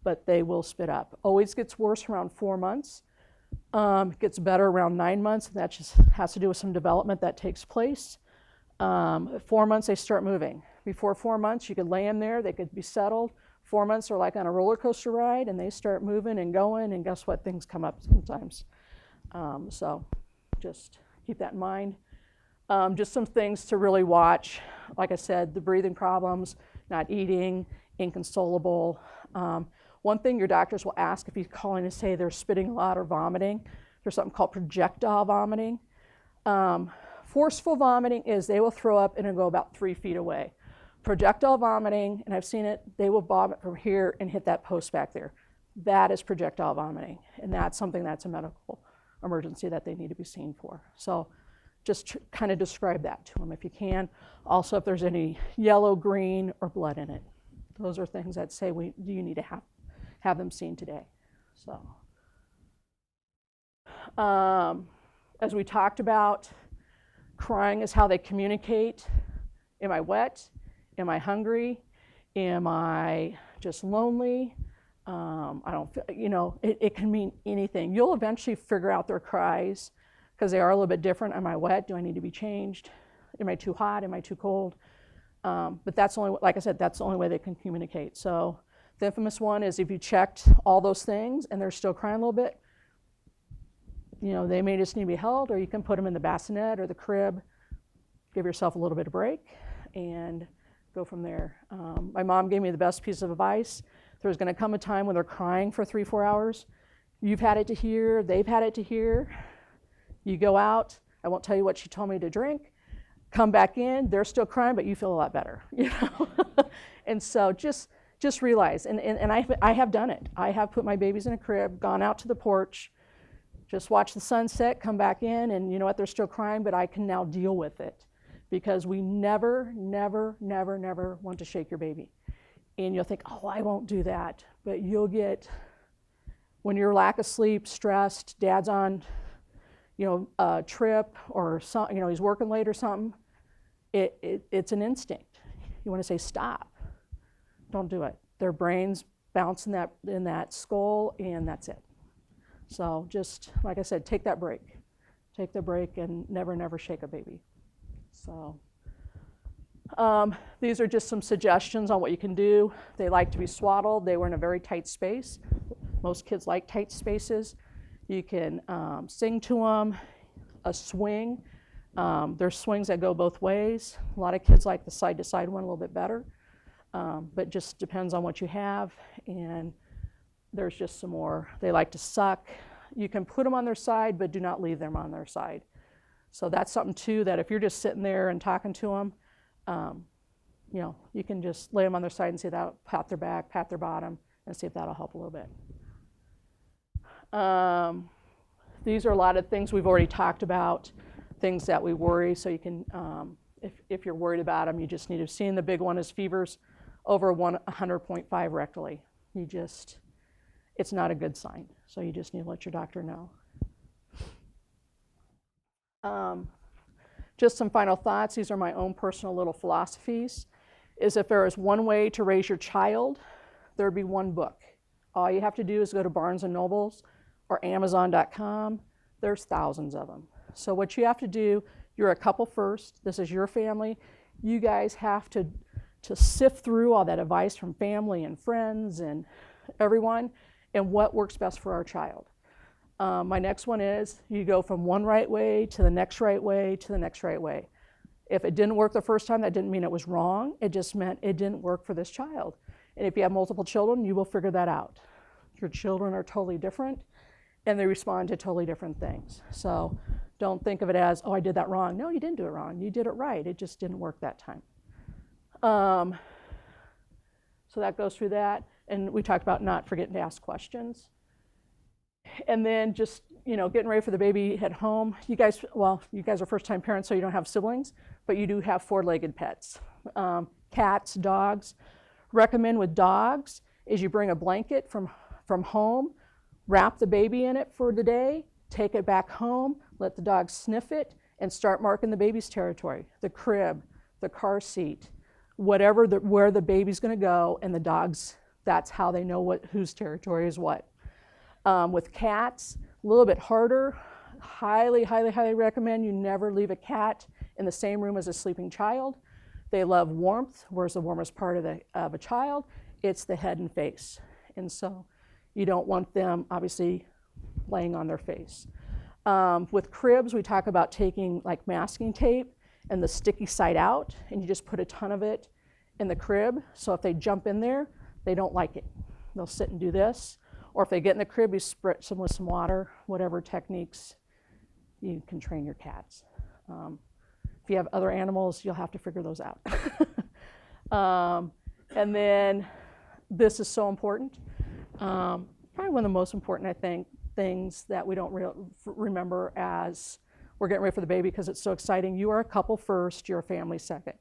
Speaker 1: But they will spit up. Always gets worse around 4 months. Gets better around 9 months. And that just has to do with some development that takes place. At 4 months, they start moving. Before 4 months, you could lay them there. They could be settled. 4 months are like on a roller coaster ride, and they start moving and going, and guess what? Things come up sometimes. So just keep that in mind. Just some things to really watch. Like I said, the breathing problems, not eating, inconsolable. One thing your doctors will ask if you call in and say they're spitting a lot or vomiting, there's something called projectile vomiting. Forceful vomiting is they will throw up and it'll go about 3 feet away. Projectile vomiting, and I've seen it, they will vomit from here and hit that post back there. That is projectile vomiting, and that's something that's a medical emergency that they need to be seen for. So just kind of describe that to them if you can. Also, if there's any yellow, green, or blood in it. Those are things that say you need to have them seen today. So, as we talked about, crying is how they communicate. Am I wet? Am I hungry? Am I just lonely? I don't feel, it can mean anything. You'll eventually figure out their cries because they are a little bit different. Am I wet? Do I need to be changed? Am I too hot? Am I too cold? But that's only, like I said, that's the only way they can communicate. So the infamous one is if you checked all those things and they're still crying a little bit, they may just need to be held, or you can put them in the bassinet or the crib, give yourself a little bit of break, and go from there. My mom gave me the best piece of advice. There's going to come a time when they're crying for 3-4 hours. You've had it to hear, they've had it to hear. You go out, I won't tell you what she told me to drink, come back in, they're still crying, but you feel a lot better, And so just realize, and I have done it. I have put my babies in a crib, gone out to the porch, just watch the sunset, come back in, and you know what, they're still crying, but I can now deal with it. Because we never, never, never, never want to shake your baby. And you'll think, oh, I won't do that. But you'll get, when you're lack of sleep, stressed, dad's on, a trip, or he's working late or something, it's an instinct. You want to say, stop. Don't do it. Their brains bounce in that skull, and that's it. So just, like I said, take that break. Take the break and never, never shake a baby. So these are just some suggestions on what you can do. They like to be swaddled. They were in a very tight space. Most kids like tight spaces. You can sing to them, a swing. There's swings that go both ways. A lot of kids like the side-to-side one a little bit better, but just depends on what you have. And there's just some more. They like to suck. You can put them on their side, but do not leave them on their side. So that's something too, that if you're just sitting there and talking to them, you can just lay them on their side and see that, pat their back, pat their bottom, and see if that'll help a little bit. These are a lot of things we've already talked about, things that we worry. So you can, if you're worried about them, you just need to see. The big one is fevers over 100.5 rectally. It's not a good sign. So you just need to let your doctor know. Just some final thoughts. These are my own personal little philosophies. Is if there is one way to raise your child, there'd be one book. All you have to do is go to Barnes & Nobles or Amazon.com. There's thousands of them. So what you have to do, you're a couple first. This is your family. You guys have to to sift through all that advice from family and friends and everyone and what works best for our child. My next one is you go from one right way to the next right way to the next right way. If it didn't work the first time, that didn't mean it was wrong. It just meant it didn't work for this child. And if you have multiple children, you will figure that out. Your children are totally different, and they respond to totally different things. So don't think of it as, oh, I did that wrong. No, you didn't do it wrong. You did it right. It just didn't work that time. So that goes through that. And we talked about not forgetting to ask questions. And then just, you know, getting ready for the baby at home. You guys are first-time parents, so you don't have siblings, but you do have four-legged pets. Cats, dogs. Recommend with dogs is you bring a blanket from home, wrap the baby in it for the day, take it back home, let the dog sniff it, and start marking the baby's territory, the crib, the car seat, whatever, where the baby's gonna go, and the dogs, that's how they know whose territory is what. With cats, a little bit harder. Highly, highly, highly recommend you never leave a cat in the same room as a sleeping child. They love warmth. Where's the warmest part of a child? It's the head and face. And so you don't want them, obviously, laying on their face. With cribs, we talk about taking like masking tape and the sticky side out, and you just put a ton of it in the crib. So if they jump in there, they don't like it. They'll sit and do this. Or if they get in the crib, you spritz them with some water, whatever techniques you can train your cats. If you have other animals, you'll have to figure those out. And then this is so important. Probably one of the most important, I think, things that we don't remember as we're getting ready for the baby because it's so exciting. You are a couple first, you're a family second.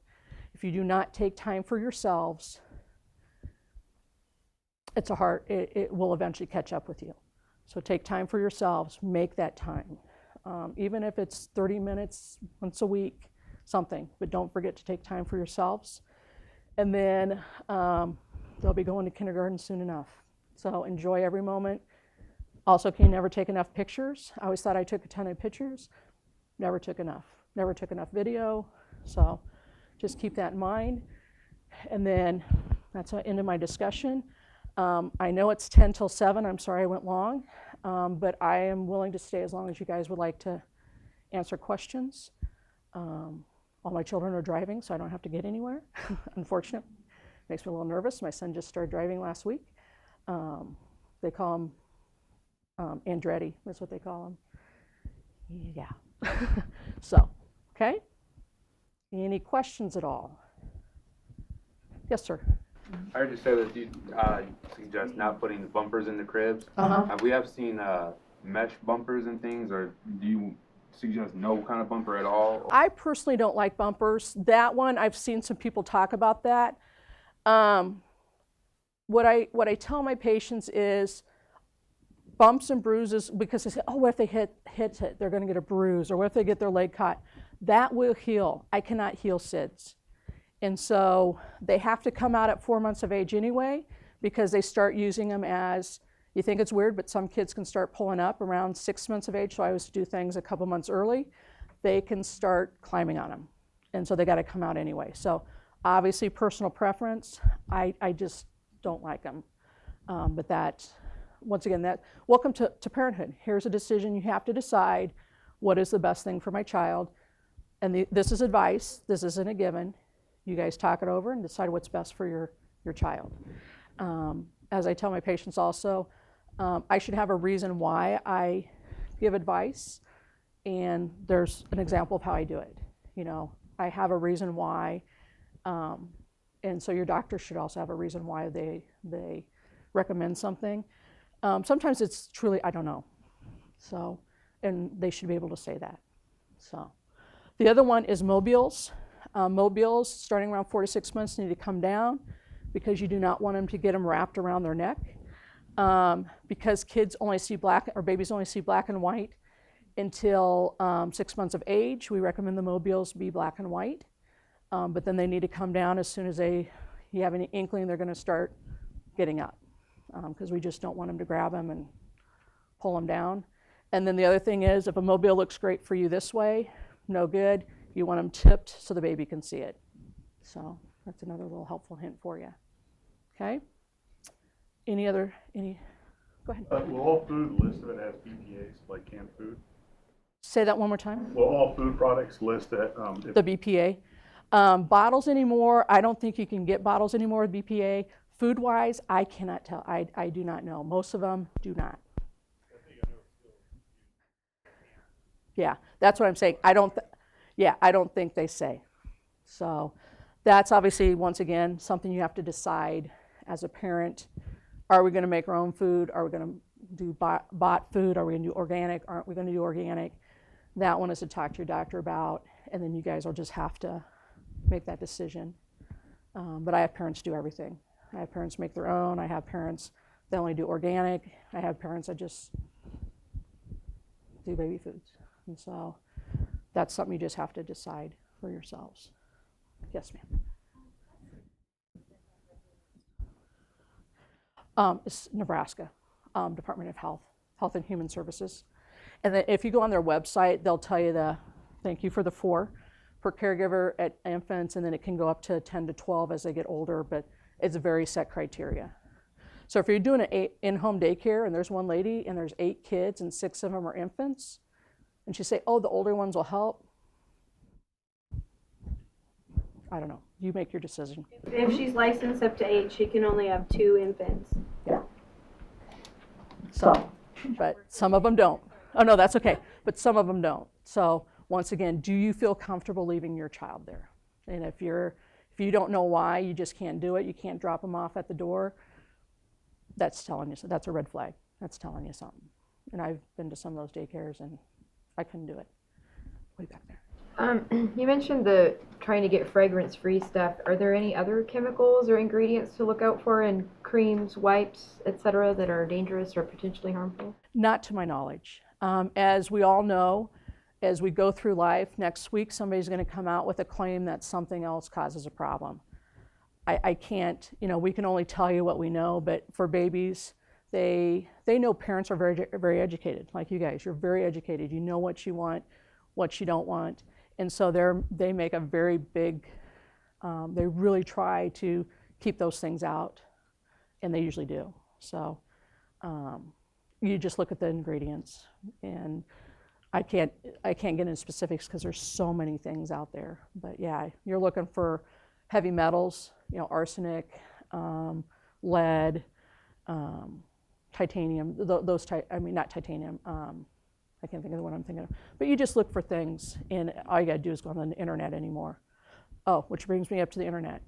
Speaker 1: If you do not take time for yourselves, it will eventually catch up with you. So take time for yourselves, make that time. Even if it's 30 minutes once a week, something, but don't forget to take time for yourselves. And then they'll be going to kindergarten soon enough. So enjoy every moment. Also, can you never take enough pictures? I always thought I took a ton of pictures. Never took enough. Never took enough video. So just keep that in mind. And then that's the end of my discussion. I know it's 10 till 7. I'm sorry I went long, but I am willing to stay as long as you guys would like to answer questions. All my children are driving, so I don't have to get anywhere, unfortunately. Makes me a little nervous. My son just started driving last week. They call him Andretti, that's what they call him. Yeah. So, okay? Any questions at all? Yes, sir.
Speaker 2: I heard you say that you suggest not putting bumpers in the cribs.
Speaker 1: Uh-huh.
Speaker 2: We have seen mesh bumpers and things, or do you suggest no kind of bumper at all?
Speaker 1: I personally don't like bumpers. That one, I've seen some people talk about that. What I tell my patients is bumps and bruises, because they say, oh, what if they hit it? They're going to get a bruise, or what if they get their leg caught? That will heal. I cannot heal SIDS. And so they have to come out at 4 months of age anyway, because they start using them as, you think it's weird, but some kids can start pulling up around 6 months of age. So I always do things a couple months early. They can start climbing on them. And so they got to come out anyway. So obviously personal preference, I just don't like them. But that, once again, welcome to parenthood. Here's a decision you have to decide, what is the best thing for my child? And this is advice, this isn't a given. You guys talk it over and decide what's best for your child. As I tell my patients also, I should have a reason why I give advice, and there's an example of how I do it. You know, I have a reason why, and so your doctor should also have a reason why they recommend something. Sometimes it's truly, I don't know. So, and they should be able to say that. So, the other one is mobiles. Mobiles starting around 4 to 6 months need to come down, because you do not want them to get them wrapped around their neck. Because kids only see black, or babies only see black and white until 6 months of age. We recommend the mobiles be black and white, but then they need to come down as soon as you have any inkling they're going to start getting up, because we just don't want them to grab them and pull them down. And then the other thing is, if a mobile looks great for you this way, no good. You want them tipped so the baby can see it. So That's another little helpful hint for you. Okay? Go ahead.
Speaker 3: Will all food listed as BPAs, like canned food?
Speaker 1: Say that one more time.
Speaker 3: Will all food products list at
Speaker 1: The BPA. Bottles anymore, I don't think you can get bottles anymore with BPA. Food-wise, I cannot tell. I do not know. Most of them do not. Yeah, that's what I'm saying. I don't think they say. So that's obviously, once again, something you have to decide as a parent. Are we going to make our own food? Are we going to do bought food? Are we going to do organic? Aren't we going to do organic? That one is to talk to your doctor about, and then you guys will just have to make that decision. But I have parents do everything. I have parents make their own. I have parents that only do organic. I have parents that just do baby foods. And so that's something you just have to decide for yourselves. Yes, ma'am. It's Nebraska Department of Health and Human Services. And then if you go on their website, they'll tell you thank you for the 4 per caregiver at infants, and then it can go up to 10 to 12 as they get older, but it's a very set criteria. So if you're doing an in-home daycare and there's one lady and there's 8 kids and 6 of them are infants, and she say, oh, the older ones will help, I don't know. You make your decision.
Speaker 4: If she's licensed up to 8, she can only have 2 infants.
Speaker 1: Yeah. So, but some of them don't. Oh, no, that's okay. But some of them don't. So once again, do you feel comfortable leaving your child there? And if you don't know why, you just can't do it, you can't drop them off at the door, that's telling you, that's a red flag. That's telling you something. And I've been to some of those daycares and I couldn't do it. Way back there.
Speaker 5: You mentioned trying to get fragrance-free stuff. Are there any other chemicals or ingredients to look out for in creams, wipes, etc., that are dangerous or potentially harmful?
Speaker 1: Not to my knowledge. As we all know, as we go through life, next week somebody's going to come out with a claim that something else causes a problem. I can't, we can only tell you what we know, but for babies, they know parents are very, very educated, like you guys. You're very educated. You know what you want, what you don't want. And so they make a very big, they really try to keep those things out, and they usually do. So you just look at the ingredients, and I can't get into specifics because there's so many things out there. But yeah, you're looking for heavy metals, arsenic, lead, titanium, not titanium, I can't think of the one I'm thinking of. But you just look for things, and all you gotta do is go on the internet anymore. Oh, which brings me up to the internet.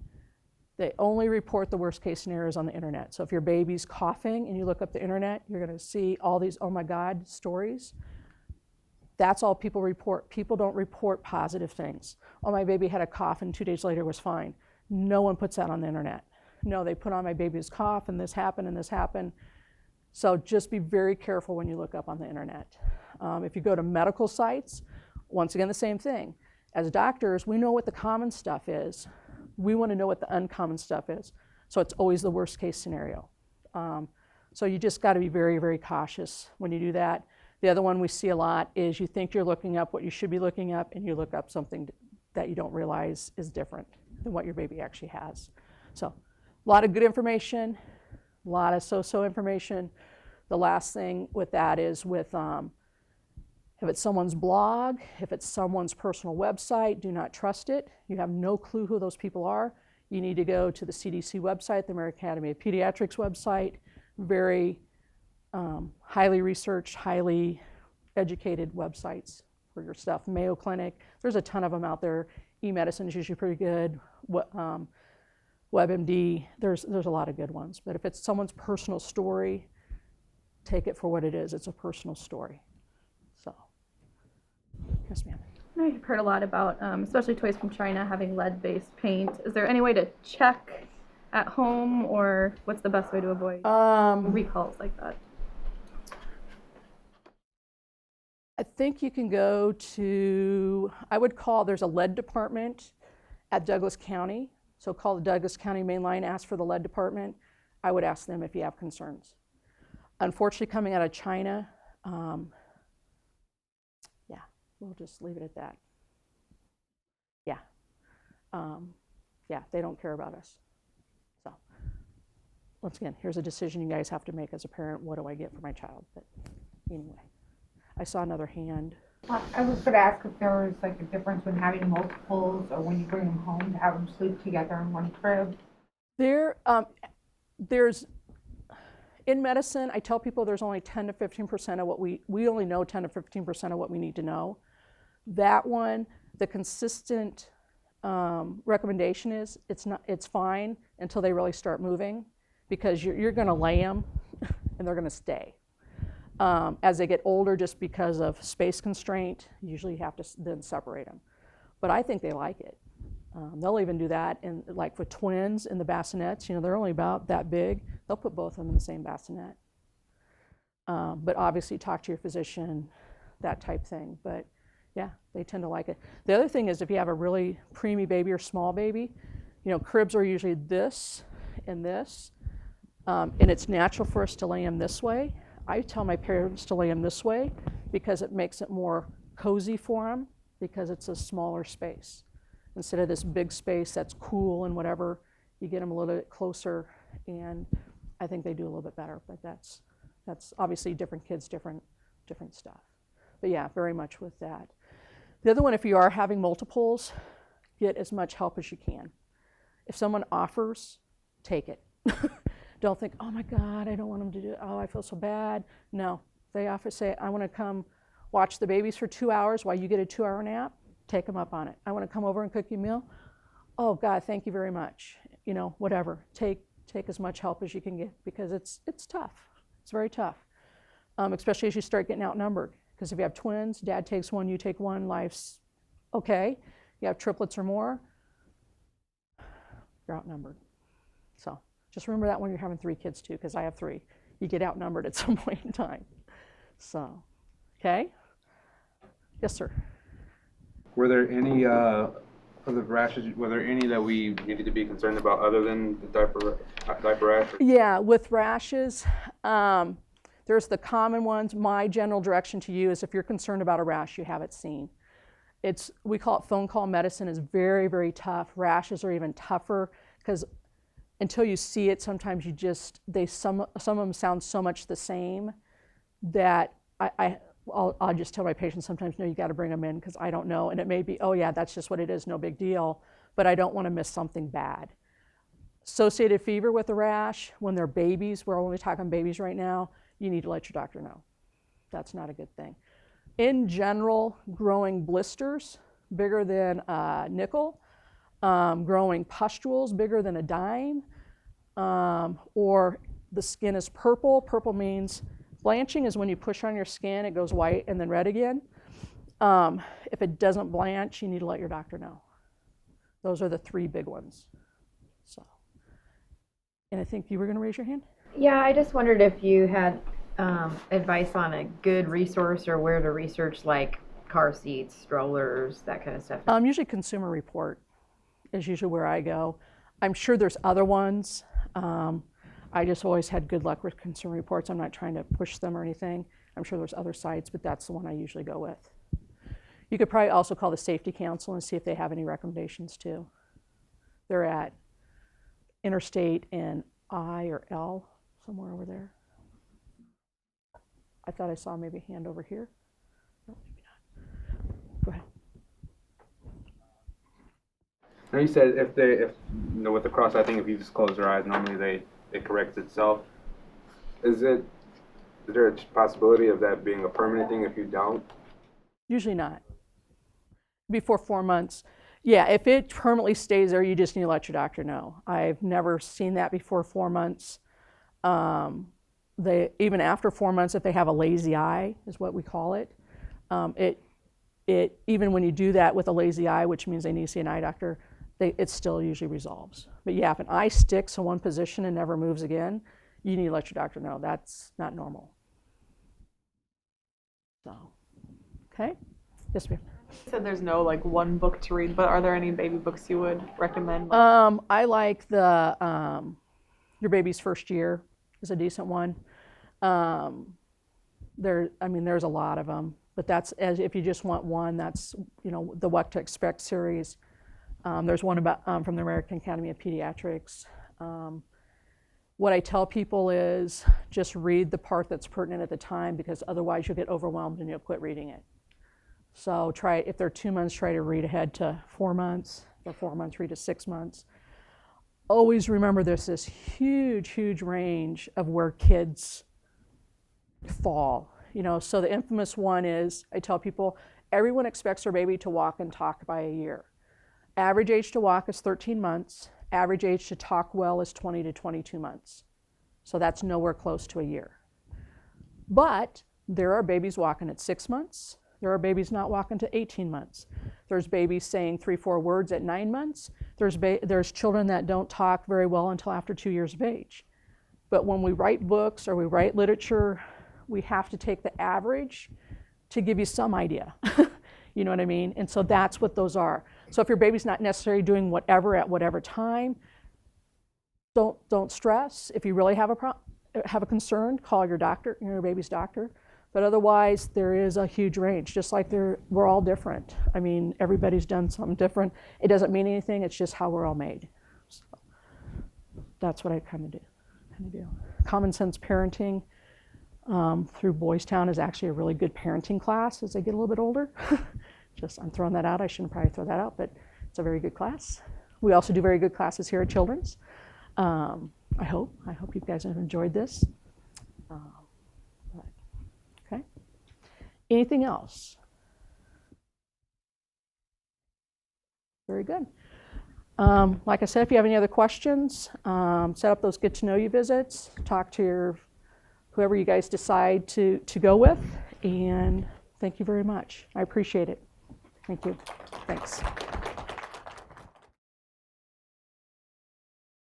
Speaker 1: They only report the worst case scenarios on the internet. So if your baby's coughing and you look up the internet, you're gonna see all these oh my God stories. That's all people report. People don't report positive things. Oh, my baby had a cough and 2 days later was fine. No one puts that on the internet. No, they put on my baby's cough and this happened and this happened. So just be very careful when you look up on the internet. If you go to medical sites, once again, the same thing. As doctors, we know what the common stuff is. We want to know what the uncommon stuff is. So it's always the worst case scenario. So you just got to be very, very cautious when you do that. The other one we see a lot is you think you're looking up what you should be looking up, and you look up something that you don't realize is different than what your baby actually has. So a lot of good information, a lot of so-so information. The last thing with that is with if it's someone's blog, if it's someone's personal website, do not trust it. You have no clue who those people are. You need to go to the CDC website, the American Academy of Pediatrics website, very highly researched, highly educated websites for your stuff. Mayo Clinic, there's a ton of them out there. eMedicine is usually pretty good. WebMD, there's a lot of good ones. But if it's someone's personal story, take it for what it is. It's a personal story. So, yes, ma'am.
Speaker 6: I've heard a lot about, especially toys from China, having lead-based paint. Is there any way to check at home, or what's the best way to avoid recalls like that?
Speaker 1: I think you can go to, there's a lead department at Douglas County. So call the Douglas County main line, ask for the lead department. I would ask them if you have concerns. Unfortunately, coming out of China, we'll just leave it at that. Yeah. yeah, they don't care about us. So, once again, here's a decision you guys have to make as a parent. What do I get for my child? But anyway, I saw another hand.
Speaker 7: I was going to ask if there was like a difference when having multiples or when you bring them home to have them sleep together in one crib.
Speaker 1: There's, in medicine, I tell people there's only 10 to 15% of what we only know 10 to 15% of what we need to know. That one, the consistent recommendation is it's fine until they really start moving, because you're going to lay them and they're going to stay. As they get older, just because of space constraint, usually you have to then separate them. But I think they like it. They'll even do that in, like for twins in the bassinets, you know, they're only about that big. They'll put both of them in the same bassinet. But obviously talk to your physician, that type thing. But yeah, they tend to like it. The other thing is if you have a really preemie baby or small baby, you know, cribs are usually this and this. And it's natural for us to lay them this way. I tell my parents to lay them this way because it makes it more cozy for them, because it's a smaller space. Instead of this big space that's cool and whatever, you get them a little bit closer, and I think they do a little bit better. But that's obviously different kids, different stuff. But yeah, very much with that. The other one, if you are having multiples, get as much help as you can. If someone offers, take it. Don't think, oh my God, I don't want them to do it. Oh, I feel so bad. No, they offer, say, I want to come watch the babies for 2 hours while you get a 2-hour nap. Take them up on it. I want to come over and cook you a meal. Oh God, thank you very much. You know, whatever. Take as much help as you can get, because it's tough. It's very tough, especially as you start getting outnumbered. Because if you have twins, dad takes one, you take one, life's okay. You have triplets or more, you're outnumbered. So just remember that when you're having 3 kids too, because I have 3. You get outnumbered at some point in time. So, okay? Yes, sir.
Speaker 2: Were there any of the rashes? Were there any that we needed to be concerned about other than the diaper rash?
Speaker 1: Yeah, with rashes, there's the common ones. My general direction to you is if you're concerned about a rash, you have it seen. We call it phone call medicine. Is very, very tough. Rashes are even tougher because until you see it, sometimes some of them sound so much the same that I'll just tell my patients sometimes, no, you got to bring them in because I don't know. And it may be, oh yeah, that's just what it is, no big deal. But I don't want to miss something bad. Associated fever with a rash, when they're babies, we're only talking babies right now, you need to let your doctor know. That's not a good thing. In general, growing blisters, bigger than a nickel, growing pustules, bigger than a dime, or the skin is purple. Purple means blanching is when you push on your skin, it goes white and then red again. If it doesn't blanch, you need to let your doctor know. Those are the 3 big ones. So, and I think you were going to raise your hand?
Speaker 5: Yeah, I just wondered if you had advice on a good resource or where to research, like car seats, strollers, that kind of stuff.
Speaker 1: Usually Consumer Report is usually where I go. I'm sure there's other ones. I just always had good luck with Consumer Reports. I'm not trying to push them or anything. I'm sure there's other sites, but that's the one I usually go with. You could probably also call the Safety Council and see if they have any recommendations too. They're at Interstate and I or L, somewhere over there. I thought I saw maybe a hand over here. No, maybe not. Go ahead.
Speaker 2: Now you said if you know, with the cross-eye thing, if you just close your eyes, normally it corrects itself. Is there a possibility of that being a permanent thing if you don't?
Speaker 1: Usually not. Before 4 months. Yeah, if it permanently stays there, you just need to let your doctor know. I've never seen that before 4 months. Even after 4 months, if they have a lazy eye, is what we call it. Even when you do that with a lazy eye, which means they need to see an eye doctor, it still usually resolves. But yeah, if an eye sticks in one position and never moves again, you need to let your doctor know. That's not normal. So, okay? Yes, ma'am.
Speaker 8: You said there's no like one book to read, but are there any baby books you would recommend?
Speaker 1: I like the Your Baby's First Year is a decent one. There's a lot of them, but that's if you just want one, that's the What to Expect series. There's one about from the American Academy of Pediatrics. What I tell people is just read the part that's pertinent at the time, because otherwise you'll get overwhelmed and you'll quit reading it. So try, if they're 2 months, try to read ahead to 4 months. If they're 4 months, read to 6 months. Always remember there's this huge, huge range of where kids fall. You know, so the infamous one is, I tell people, everyone expects their baby to walk and talk by a year. Average age to walk is 13 months. Average age to talk well is 20 to 22 months. So that's nowhere close to a year. But there are babies walking at 6 months. There are babies not walking to 18 months. There's babies saying 3-4 words at 9 months. There's children that don't talk very well until after 2 years of age. But when we write books or we write literature, we have to take the average to give you some idea. You know what I mean? And so that's what those are. So if your baby's not necessarily doing whatever at whatever time, don't stress. If you really have a concern, call your doctor, your baby's doctor. But otherwise, there is a huge range, just like we're all different. I mean, everybody's done something different. It doesn't mean anything, it's just how we're all made. So that's what I kind of do. Common Sense Parenting through Boys Town is actually a really good parenting class as they get a little bit older. I'm throwing that out. I shouldn't probably throw that out, but it's a very good class. We also do very good classes here at Children's. I hope you guys have enjoyed this. Okay. Anything else? Very good. Like I said, if you have any other questions, set up those get to know you visits, talk to whoever you guys decide to go with, and thank you very much. I appreciate it. Thank you. Thanks.